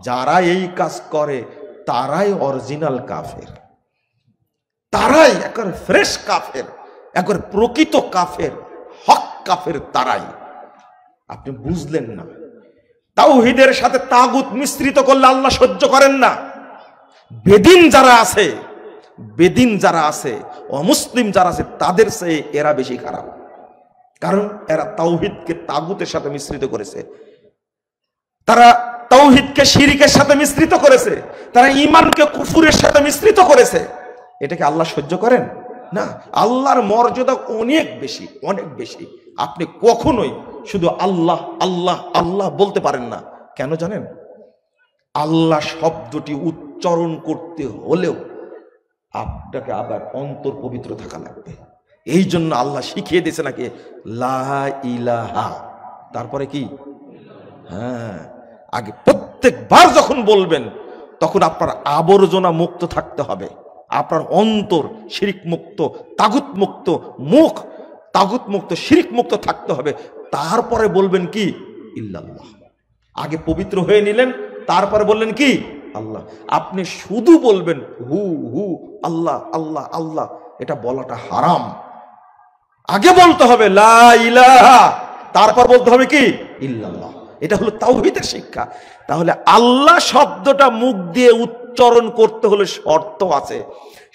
যারা এই কাজ করে তারাই অরিজিনাল কাফের, তারাই একবার ফ্রেশ কাফের, একবার প্রকৃত কাফের, হক কাফের তারাই। আপনি বুঝলেন না? তাওহীদের সাথে তাগুত মিশ্রিত করলে আল্লাহ সহ্য করেন না। বেদিন যারা আছে, অমুসলিম যারা আছে, তাদের চেয়ে এরা বেশি খারাপ। কারণ এরা তাওহীদকে তাগুতের সাথে মিশ্রিত করেছে, তারা তাওহীদকে শিরকের সাথে মিশ্রিত করেছে, তারা ঈমানকে কুফরের সাথে মিশ্রিত করেছে। এটাকে আল্লাহ সহ্য করেন না। আল্লাহর মর্যাদা অনেক বেশি, অনেক বেশি। আপনি কখনোই শুধু আল্লাহ আল্লাহ আল্লাহ বলতে পারেন না। কেন জানেন? আল্লাহ শব্দটি উচ্চারণ করতে হলেও আপনাকে আবার অন্তর পবিত্র থাকা লাগবে। এই জন্য আল্লাহ শিখিয়ে দিয়েছে নাকি লা ইলাহা, তারপরে কি? হ্যাঁ, আগে প্রত্যেকবার যখন বলবেন তখন আপনার আবর্জনা মুক্ত থাকতে হবে, আপনার অন্তর শিরিক মুক্ত, তাগুত মুক্ত, মুখ তাগুত মুক্ত, শিরিক মুক্ত থাকতে হবে। তারপরে বলবেন কি? ইল্লাল্লাহ। আগে পবিত্র হয়ে নিলেন, তারপরে বললেন কি? আল্লাহ। আপনি শুধু বলবেন হু হু আল্লাহ আল্লাহ আল্লাহ, এটা বলাটা হারাম। আগে বলতে হবে লা ইলাহা, তারপর বলতে হবে কি? ইল্লাল্লাহ। এটা হলো তাওহীদের শিক্ষা। তাহলে আল্লাহ শব্দটা মুখ দিয়ে উচ্চারণ করতে হলে শর্ত আছে।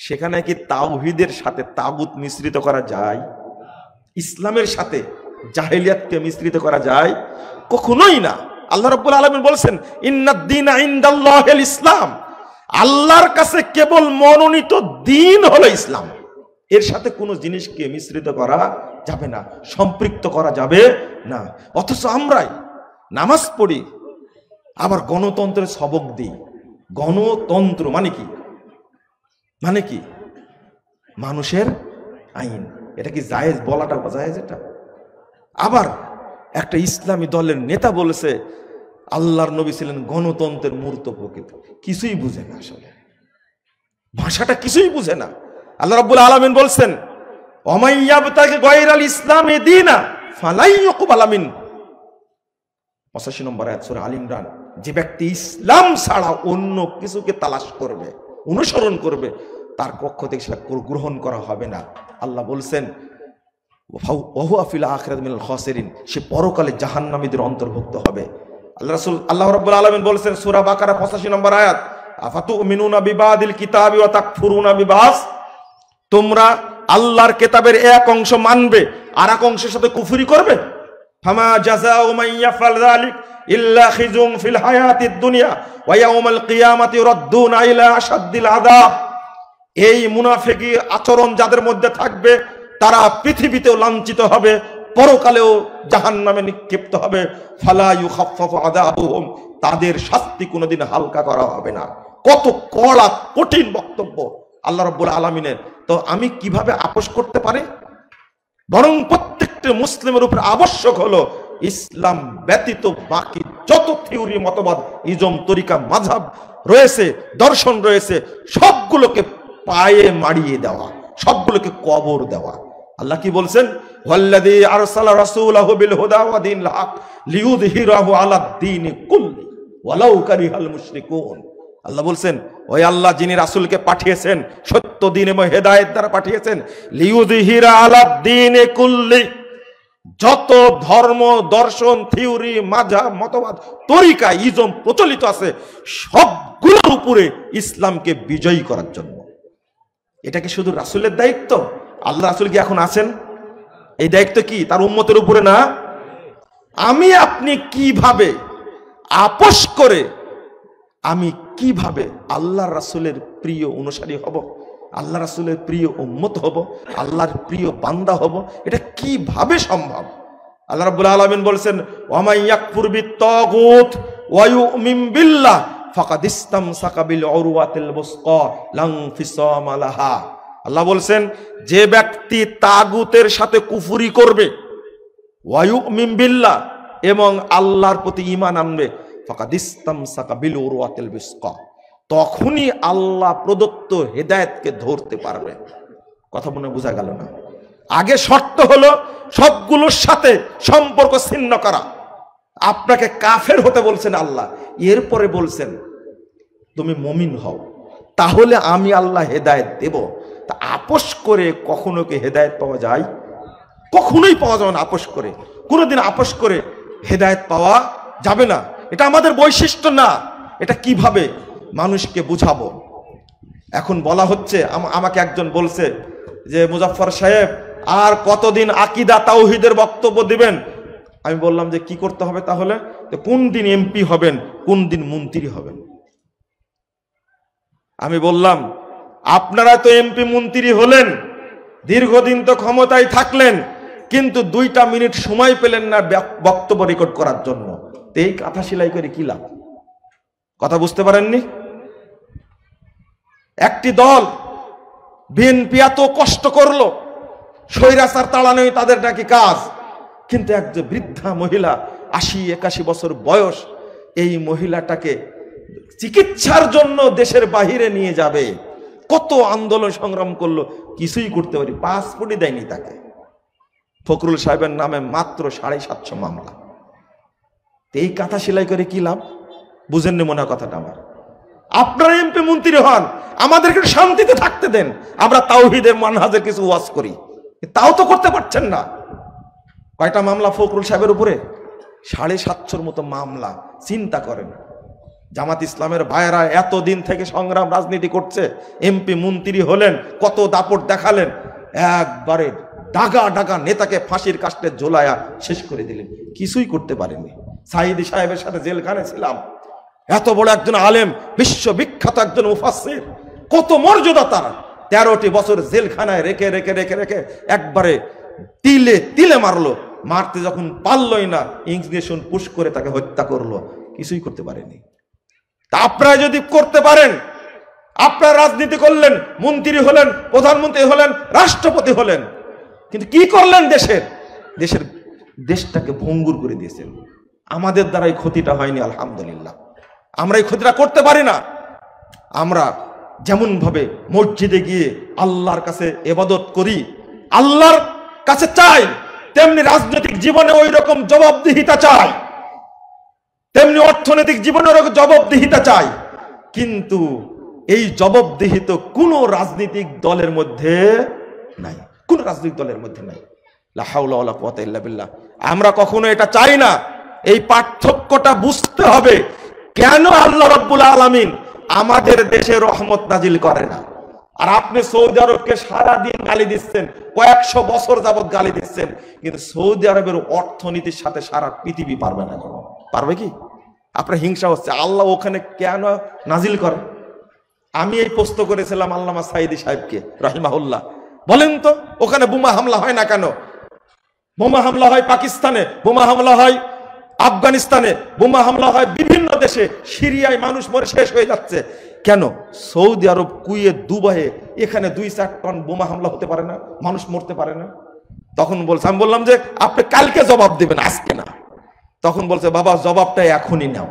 সেখানে কি তাওহীদের সাথে তাগুত মিশ্রিত করা যায়? ইসলামের সাথে জাহেলিয়াতকে মিশ্রিত করা যায়? কখনোই না। আল্লাহ রাব্বুল আলামিন বলেছেন, ইন্নাদ দীনা ইনদাল্লাহিল ইসলাম, আল্লাহর কাছে কেবল মনোনীত দ্বীন হলো ইসলাম। এর সাথে কোনো জিনিসকে মিশ্রিত করা যাবে না, সম্পৃক্ত করা যাবে না। অথচ আমরাই নামাজ পড়ি, আবার গণতন্ত্রের সবক দিই। গণতন্ত্র মানে কি? মানে কি? মানুষের আইন। এটা কি জায়েজ? বলাটা জায়েজ এটা? আবার একটা ইসলামী দলের নেতা বলেছে আল্লাহর নবী ছিলেন গণতন্ত্রের মূর্ত প্রকৃত। কিছুই বুঝে না, আসলে ভাষাটা কিছুই বুঝে না। আল্লাহ রাব্বুল আলামিন বলছেন, ওয়ামাইয়াবতাগি গায়রাল ইসলামি দীনা ফালাই ইউকবাল মিন। 85 নম্বর আয়াত সূরা আল ইমরান। যে ব্যক্তি ইসলাম ছাড়া অন্য কিছুকে তালাশ করবে, অনুসরণ করবে, তার পক্ষ থেকে সেটা গ্রহণ করা হবে না। আল্লাহ বলছেন, ওয়াহুয়া ফিল আখিরাতি মিনাল খাসিরিন, সে পরকালে জাহান্নামীদের অন্তর্ভুক্ত হবে। আল্লাহ রাব্বুল আলামিন বলছেন সূরা বাকারা 85 নম্বর আয়াত, আফাতুমিনুনা বিবাদিল কিতাবি ওয়া তাকফুরুনা বিবাদ, তোমরা আল্লাহর কিতাবের এক অংশ মানবে আর এক অংশের সাথে কুফরি করবে। ফামা জাযাউ মান ইয়াফআল যালিক ইল্লা খিজুন ফিল হায়াতিদ দুনিয়া ওয়া ইয়াউমাল কিয়ামাতি ইউরাদ্দুনা ইলা আশাদ্দিল আযাব। এই মুনাফিকি আচরণ যাদের মধ্যে থাকবে তারা পৃথিবীতেও লাঞ্ছিত হবে, পরকালেও জাহান্নামে নিক্ষিপ্ত হবে। ফালা ইউখাফফাফু আযাবুহুম, তাদের শাস্তি কোনোদিন হালকা করা হবে না। কত কড়া কঠিন বক্তব্য আল্লাহ রাব্বুল আলামিনের। তো আমি কিভাবে আপোষ করতে পারি? বরং প্রত্যেকটা মুসলিমের উপর আবশ্যক হলো ইসলাম ব্যতীত বাকি যত থিওরি, মতবাদ, ইজম, তরিকা, মাযহাব রয়েছে, দর্শন রয়েছে, সবগুলোকে পায়ে মারিয়ে দেওয়া, সবগুলোকে কবর দেওয়া। আল্লাহ কি বলছেন? ওয়াল্লাযী আরসালা রাসূলাহু বিল হুদা ওয়া দীনিল হক লিইয়ুযহিরাহু আলাদ দীনি কুল্লি ওয়ালাউ কারিহাল মুশরিকুন। আল্লাহ বলছেন, ওই আল্লাহ যিনি রাসূলকে পাঠিয়েছেন সত্য দ্বীন এবং হেদায়েত দ্বারা পাঠিয়েছেন, লিইয়ুযহিরা আলাদ দীনি কুল্লি, যত ধর্ম, দর্শন, থিওরি, মাযহাব, মতবাদ, তরিকা, ইজম প্রচলিত আছে সবগুলোর উপরে ইসলামকে বিজয়ী করার জন্য। এটা কি শুধু রাসূলের দায়িত্ব? আল্লাহ রাসূল কি এখন আছেন? এই দায়িত্ব কি তার উম্মতের উপরে না? আমি আপনি কিভাবে আপোষ করে আমি কিভাবে আল্লাহ রাসূলের প্রিয় অনুসারী হব, আল্লাহ রাসূলের প্রিয় উম্মত হব, আল্লাহর প্রিয় বান্দা হব, এটা কিভাবে সম্ভব? আল্লাহ রাব্বুল আলামিন বলেছেন, ওয়া মান ইয়াকফুর বিত-তাগুত ওয়া ইউমিন বিল্লাহ ফাকাদ ইসতামসাকা বিল উরওয়াতিল বুসকা লা ইনফিসামা লাহা। আল্লাহ বলছেন, যে ব্যক্তি তাগুতের সাথে কুফরি করবে, ওয়া ইউমিন বিল্লাহ, এবং আল্লাহর প্রতি ঈমান আনবে, ফাকাদ ইসতামসাকা বিল উরওয়াতিল বুসকা, তখনই আল্লাহ প্রদত্ত হেদায়েতকে ধরতে পারবে। কথা মনে বোঝা গেল না? আগে শর্ত হলো সবগুলোর সাথে সম্পর্ক ছিন্ন করা। আপনাকে কাফের হতে বলছেন আল্লাহ, এরপরে বলছেন তুমি মুমিন হও, তাহলে আমি আল্লাহ হেদায়েত দেব। তা আপোষ করে কখনো কি হেদায়েত পাওয়া যায়? কখনোই পাওয়া যাবে না আপোষ করে। কোনোদিন আপোষ করে হেদায়েত পাওয়া যাবে না। এটা আমাদের বৈশিষ্ট্য না। এটা কিভাবে মানুষকে বুঝাবো? এখন বলা হচ্ছে, আমাকে একজন বলছে যে মুজাফফর সাহেব আর কতদিন আকীদা তাওহীদের বক্তব্য দিবেন? আমি বললাম যে কি করতে হবে তাহলে? কোন দিন এমপি হবেন, কোন দিন মন্ত্রী হবেন। আমি বললাম, আপনারা তো এমপি মন্ত্রী হলেন, দীর্ঘদিন তো ক্ষমতায় থাকলেন, কিন্তু 2টা মিনিট সময় পেলেন না বক্তব্য রেকর্ড করার জন্য। এই কথা সেলাই করে কি লাভ? কথা বুঝতে পারেননি? একটি দল বিএনপি এত কষ্ট করলো, স্বৈরাচার তাড়ানোই তাদের নাকি কাজ, কিন্তু একজন বৃদ্ধা মহিলা 80-81 বছর বয়স, এই মহিলাটাকে চিকিৎসার জন্য দেশের বাহিরে নিয়ে যাবে, কত আন্দোলন সংগ্রাম করলো, কিছুই করতে পারি, পাসপোর্টই দেয়নি তাকে। ফখরুল সাহেবের নামে মাত্র 750 মামলা। এই কথা সেলাই করে কি লাভ? বুঝেননি মনে হয় কথাটা আমার? আপনারা এমপি মন্ত্রী হন, আমাদেরকে শান্তিতে থাকতে দেন, আমরা তাওহীদের মানহাজের কিছু ওয়াজ করি, তাও তো করতে পারছেন না। কয়টা মামলা ফখরুল সাহেবের উপরে? 750 মতো মামলা। চিন্তা করেন, জামাত ইসলামের ভাইয়েরা এতদিন থেকে সংগ্রাম রাজনীতি করছে, এমপি মন্ত্রী হলেন, কত দাপট দেখালেন, একবারে ডাগা ডাগা নেতাকে ফাঁসির কাস্টে ঝোলায়া শেষ করে দিলেন, কিছুই করতে পারেননি। সাইদি সাহেবের সাথে জেলখানায় ছিলাম, এত বড় একজন আলেম, বিশ্ববিখ্যাত একজন মুফাসসির, কত মর্যাদা তার, 13টি বছর জেলখানায় রেখে রেখে রেখে রেখে একবারে তিলে তিলে মারলো, মারতে যখন পারলই না ইঞ্জেকশন পুশ করে তাকে হত্যা করলো, কিছুই করতে পারেনি। তা আপনারা যদি করতে পারেন, আপনারা রাজনীতি করলেন, মন্ত্রী হলেন, প্রধানমন্ত্রী হলেন, রাষ্ট্রপতি হলেন, কিন্তু কি করলেন? দেশটাকে ভঙ্গুর করে দিয়েছেন। আমাদের দ্বারা এই ক্ষতিটা হয়নি, আলহামদুলিল্লাহ। আমরা এই ক্ষতিটা করতে পারি না। আমরা যেমন ভাবে মসজিদে গিয়ে আল্লাহর কাছে ইবাদত করি, আল্লাহর কাছে চাই, তেমনি রাজনৈতিক জীবনে ওই রকম জবাবদিহিতা চাই, তেমনি অর্থনৈতিক জীবনে ওরকম জবাবদিহিতা চাই। কিন্তু এই জবাবদিহিত কোন রাজনৈতিক দলের মধ্যে নাই, কোন রাজনৈতিক দলের মধ্যে নাই। লা হাওলা ওয়ালা কুওয়াতা ইল্লা বিল্লাহ। আমরা কখনো এটা চাই না। এই পার্থক্যটা বুঝতে হবে, কেন আল্লাহ রাব্বুল আলামিন আমাদের দেশে রহমত নাজিল করে না। আর আপনি সৌদি আরবকে সারা দিন গালি দিচ্ছেন, কয়েকশো বছর যাবত গালি দিচ্ছেন, কিন্তু সৌদি আরবের অর্থনীতির সাথে সারা পৃথিবী পারবে না। পারবে কি? আপনার হিংসা হচ্ছে, আল্লাহ ওখানে কেন নাজিল করে? আমি এই প্রশ্ন করেছিলাম আল্লামা সাইদি সাহেবকে রাহিমাহুল্লাহ, বলেন তো ওখানে বোমা হামলা হয় না কেন? বোমা হামলা হয় পাকিস্তানে, বোমা হামলা হয় আফগানিস্তানে, বোমা হামলা হয় বিভিন্ন দেশে, সিরিয়ায় মানুষ মরে শেষ হয়ে যাচ্ছে, কেন সৌদি আরব, কুয়েত, দুবাইয়ে এখানে 2-4 টন বোমা হামলা হতে পারে না, মানুষ মরতে পারে না? তখন বলছে, আমি বললাম যে আপনি কালকে জবাব দেবেন, আজকে না। তখন বলছে, বাবা জবাবটা এখনই নাও।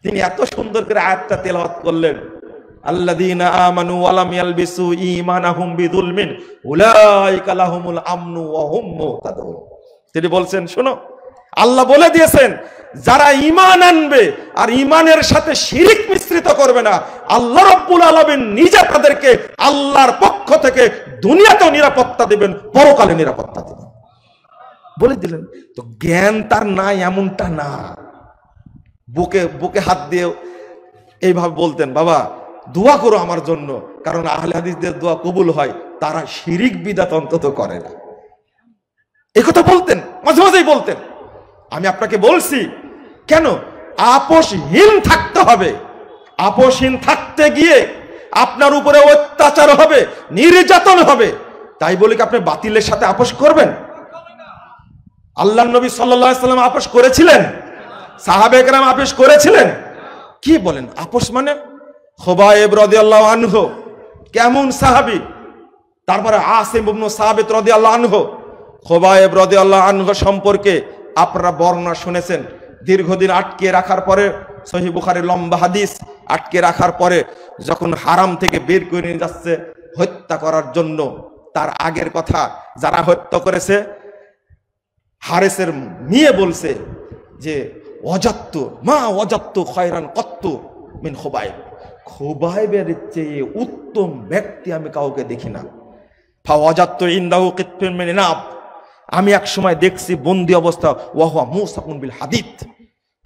তিনি এত সুন্দর করে আয়াতটা তেলাওয়াত করলেন, আল্লাযীনা আমানু ওয়া লাম ইয়ালবিসু ঈমানাহুম বিযুলমিন উলাইকা লাহুমুল আমনু ওয়া হুম মুহতাদুন। তিনি বলছেন, শোনো, আল্লাহ বলে দিয়েছেন যারা ঈমান আনবে আর ঈমানের সাথে শিরক মিশ্রিত করবে না, আল্লাহ রাব্বুল আলামিন নিজে তাদেরকে আল্লাহর পক্ষ থেকে দুনিয়াতেও নিরাপত্তা দিবেন, পরকালে নিরাপত্তা দিবেন বলে দিলেন। তো জ্ঞান তার নাই এমনটা না। বুকে বুকে হাত দিয়ে এইভাবে বলতেন, বাবা দোয়া করো আমার জন্য, কারণ আহলে হাদিসদের দোয়া কবুল হয়, তারা শিরিক বিদআত অন্তত করে না। এই কথা বলতেন, মাঝে মাঝেই বলতেন। আমি আপনাকে বলছি কেন আপোষহীন থাকতে হবে। আপোষহীন থাকতে গিয়ে আপনার উপরে অত্যাচার হবে, নির্যাতন হবে, তাই বলে কি আপনি বাতিলের সাথে আপোষ করবেন? আল্লাহর নবী সাল্লাল্লাহু আলাইহি সাল্লাম আপোষ করেছিলেন, সাহাবায়ে কেরাম আপোষ করেছিলেন। কি বলেন আপোষ মানে? খুবাইব রাদিয়াল্লাহু আনহু কেমন সাহাবী, তারপরে আসিম ইবনে সাবিত রাদিয়াল্লাহু আনহু। খুবাইব রাদিয়াল্লাহু আনহু সম্পর্কে আপনারা বর্ণনা শুনেছেন। দীর্ঘদিন আটকে রাখার পরে, সহিহ বুখারীর লম্বা হাদিস, আটকে রাখার পরে যখন হারাম থেকে বের করে নিয়ে যাচ্ছে হত্যা করার জন্য, তার আগের কথা যারা হত্যা করেছে, হারেসের মেয়ে বলছে যে ওয়াজাত্তু মা ওয়াজাত্তু খায়রান কত্তু মিন খুবাইব, খুবাইবের চেয়ে উত্তম ব্যক্তি আমি কাউকে দেখি না। ফাওয়াজাত্তু ইনদাহু কিতফিন মিন ইনাব, আমি এক সময় দেখছি বন্দি অবস্থা, ওয়াহুয়া মুসাকুন বিল হাদিদ,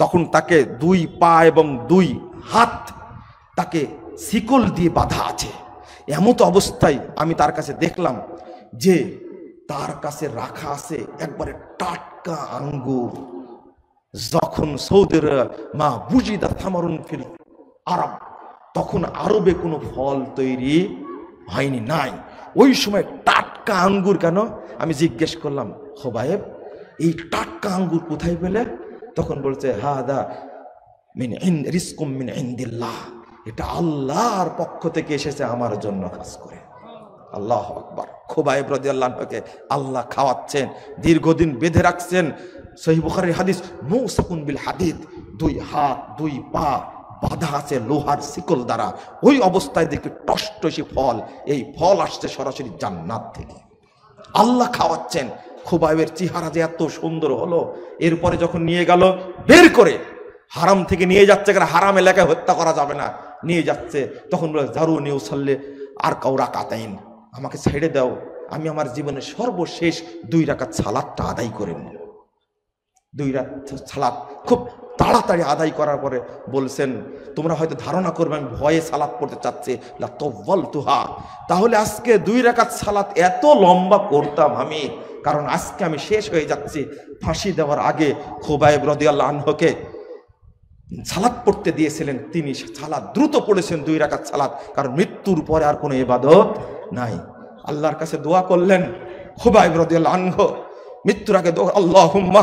তখন তাকে 2 পা এবং 2 হাত তাকে শিকল দিয়ে বাঁধা আছে। এমত অবস্থায় আমি তার কাছে দেখলাম যে তার কাছে রাখা আছে একবারে টাটকা আঙ্গুর। যখন সৌদের মা বুজিদা থামারুন ফিল আরব, তখন আরবে কোনো ফল তৈরি হয়নি, নাই, ওই সময় টাটকা আঙ্গুর কেন? আমি জিজ্ঞেস করলাম, খুবাইব এই টাটকা আঙ্গুর কোথায় পেলে? তখন বলছে, হাদা মিন রিজকুম মিন ইনদিল্লাহ, এটা আল্লাহর পক্ষ থেকে এসেছে আমার জন্য খাস করে। আল্লাহু আকবার। খুবাইব রাদিয়াল্লাহু আনহুকে আল্লাহ খাওয়াচ্ছেন, দীর্ঘদিন বেঁধে রাখছেন। সহিহ বুখারীর হাদিস, মুসাকুন বিল হাদিদ, 2 হাত 2 পা বাঁধা আছে লোহার শিকল দ্বারা। ওই অবস্থায় দেখি টসটসি ফল, এই ফল আসছে সরাসরি জান্নাত থেকে, আল্লাহ খাওয়াচ্ছেন। খুবাইবের চেহারা যে এত সুন্দর হলো, এরপরে যখন নিয়ে গেল বের করে, হারাম থেকে নিয়ে যাচ্ছে, হারাম এলাকায় হত্যা করা যাবে না, নিয়ে যাচ্ছে, তখন বলে জারুনি উসাল্লি আর কাউরা কাতাইন, আমাকে ছেড়ে দাও, আমি আমার জীবনের সর্বশেষ 2 রাকাত সালাতটা আদায় করে নিই। 2 রাকাত সালাত খুব তাড়াতাড়ি আদায় করার পরে বলছেন, তোমরা হয়তো ধারণা করবে আমি ভয়ে সালাত পড়তে চাচ্ছি, লা তাওয়ালতুহা, তাহলে আজকে 2 রাকাত সালাত এত লম্বা করতাম আমি, কারণ আজকে আমি শেষ হয়ে যাচ্ছি। ফাঁসি দেওয়ার আগে খুবাইব রাদিয়াল্লাহু আনহুকে সালাত পড়তে দিয়েছিলেন, তিনি সালাত দ্রুত পড়েছেন 2 রাকাত সালাত, কারণ মৃত্যুর পরে আর কোনো ইবাদত নাই। আল্লাহর কাছে দোয়া করলেন খুবাইব রাদিয়াল্লাহু আনহু, মৃত্যুর আগে দোয়া, আল্লাহুম্মা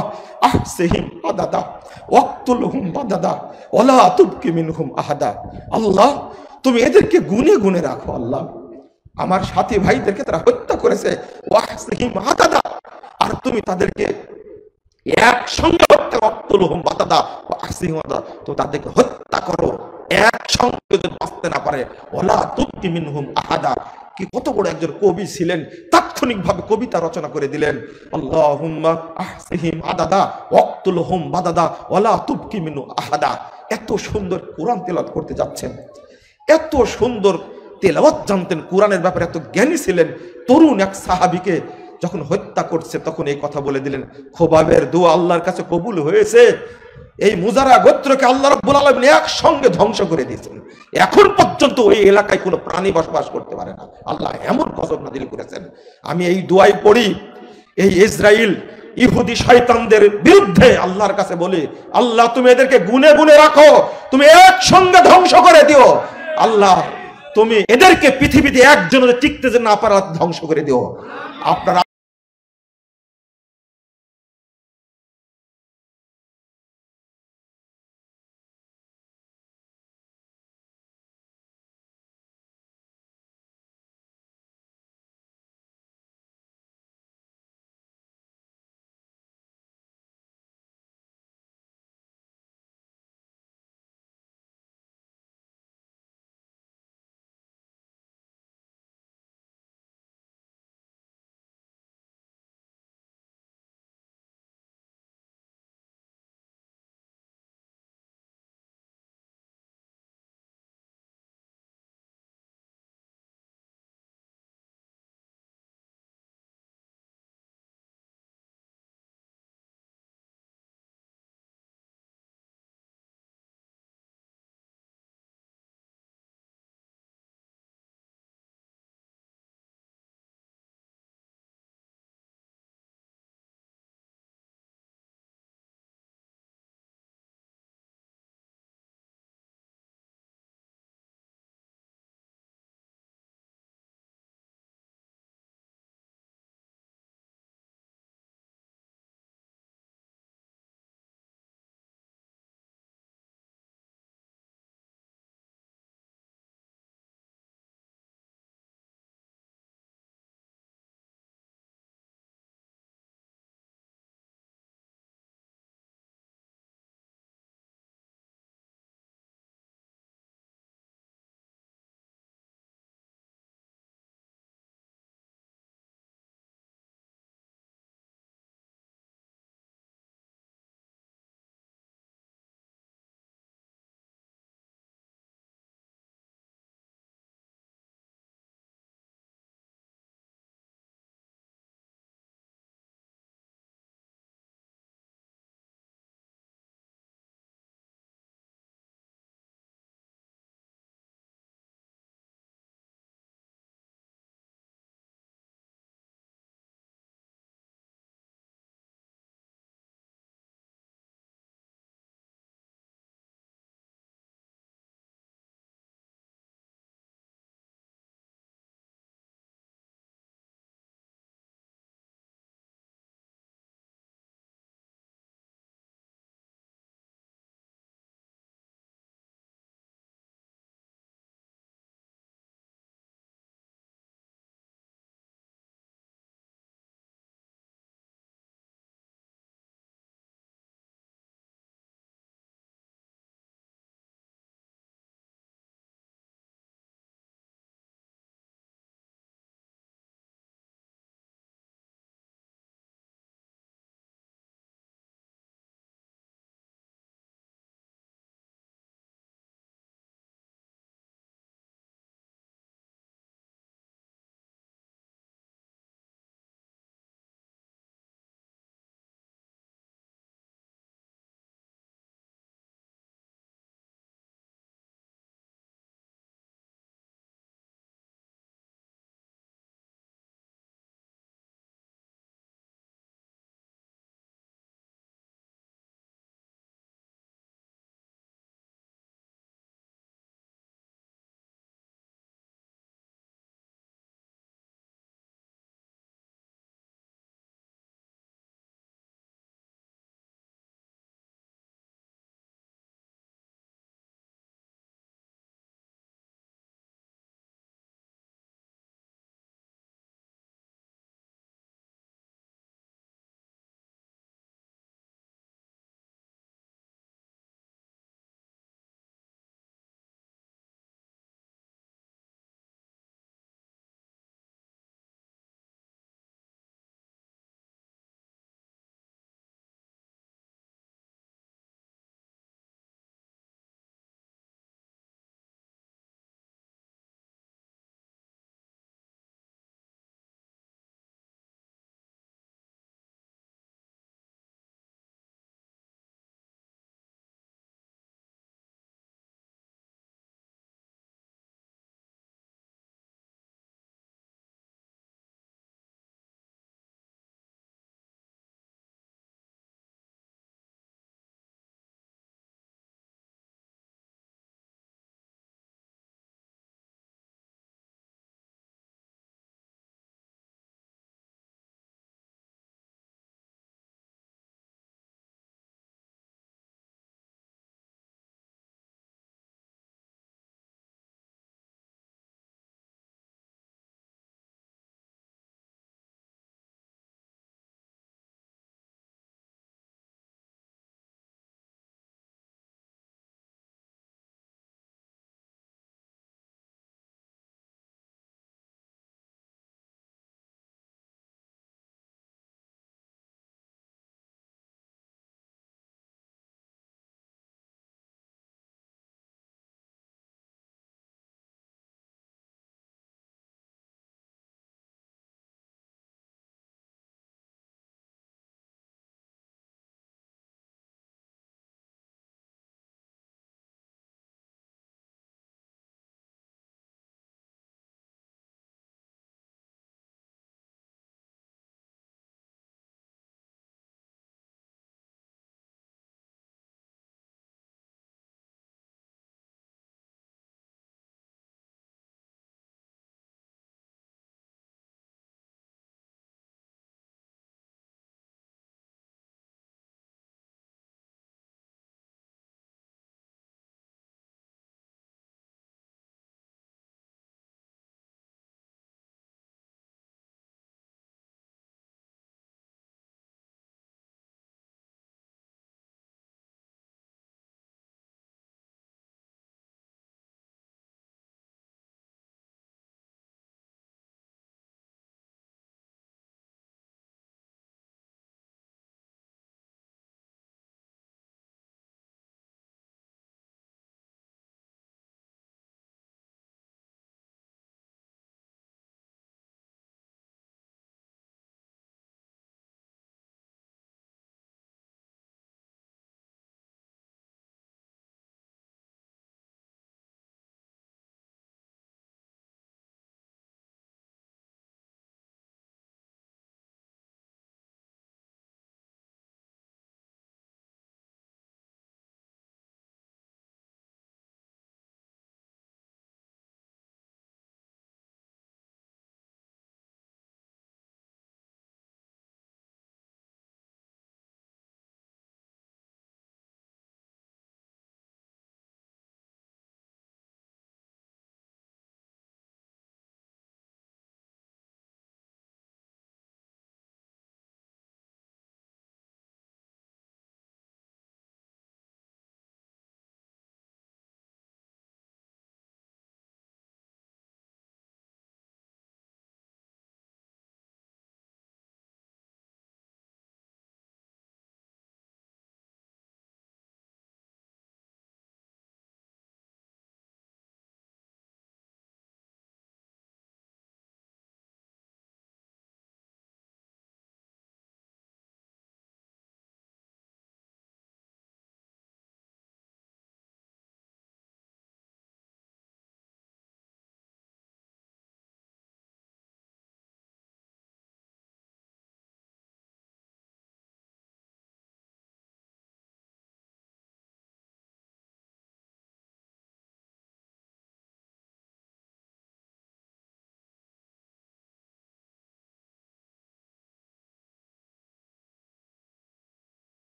আহসিহিম আদাদা ওয়াকতুলহুম বাদাদা ওয়ালা তুবকি মিনহুম আহাদা, আল্লাহ তুমি এদেরকে গুনে গুনে রাখো, আল্লাহ আমার সাথী ভাইদেরকে তারা হত্যা করেছে, ওয়াহসিহিম আদাদা, আর তুমি তাদেরকে একসঙ্গে হত্যা, ওয়াকতুলহুম বাদাদা ওয়াহসিহিম আদাদা, তো তাদেরকে হত্যা করো একসঙ্গে যদি বাঁচতে না পারে, ওয়ালা তুবকি মিনহুম আহাদা। কি কত বড় একজন কবি ছিলেন, তাৎক্ষণিকভাবে কবিতা রচনা করে দিলেন, আল্লাহুম্মা আহসিহিম আদাদা ওয়াকতুলহুম বাদাদা ওয়ালা তুবকি মিনহু আহাদা। এত সুন্দর কোরআন তেলাওয়াত করতে যাচ্ছেন, এত সুন্দর তেলাওয়াত জানতেন, কোরআনের ব্যাপারে এত জ্ঞানী ছিলেন। তরুণ এক সাহাবীকে যখন হত্যা করছে তখন এই কথা বলে দিলেন, খুবাইবের দোয়া আল্লাহর কাছে কবুল হয়েছে, এই মুজারা গোত্রকে আল্লাহ রাব্বুল আলামিন একসঙ্গে ধ্বংস করে দিয়েছেন, এখন পর্যন্ত ওই এলাকায় কোনো প্রাণী বসবাস করতে পারে না, আল্লাহ এমন গজব নাযিল করেছেন। আমি এই দোয়াই পড়ি, এই ইসরাইল ইহুদি শয়তানদের বিরুদ্ধে আল্লাহর কাছে বলি, আল্লাহ তুমি এদেরকে গুনে গুনে রাখো, তুমি একসঙ্গে ধ্বংস করে দিও, আল্লাহ তুমি এদেরকে পৃথিবীতে একজনের টিকতে যে না পারা ধ্বংস করে দিও। আপনারা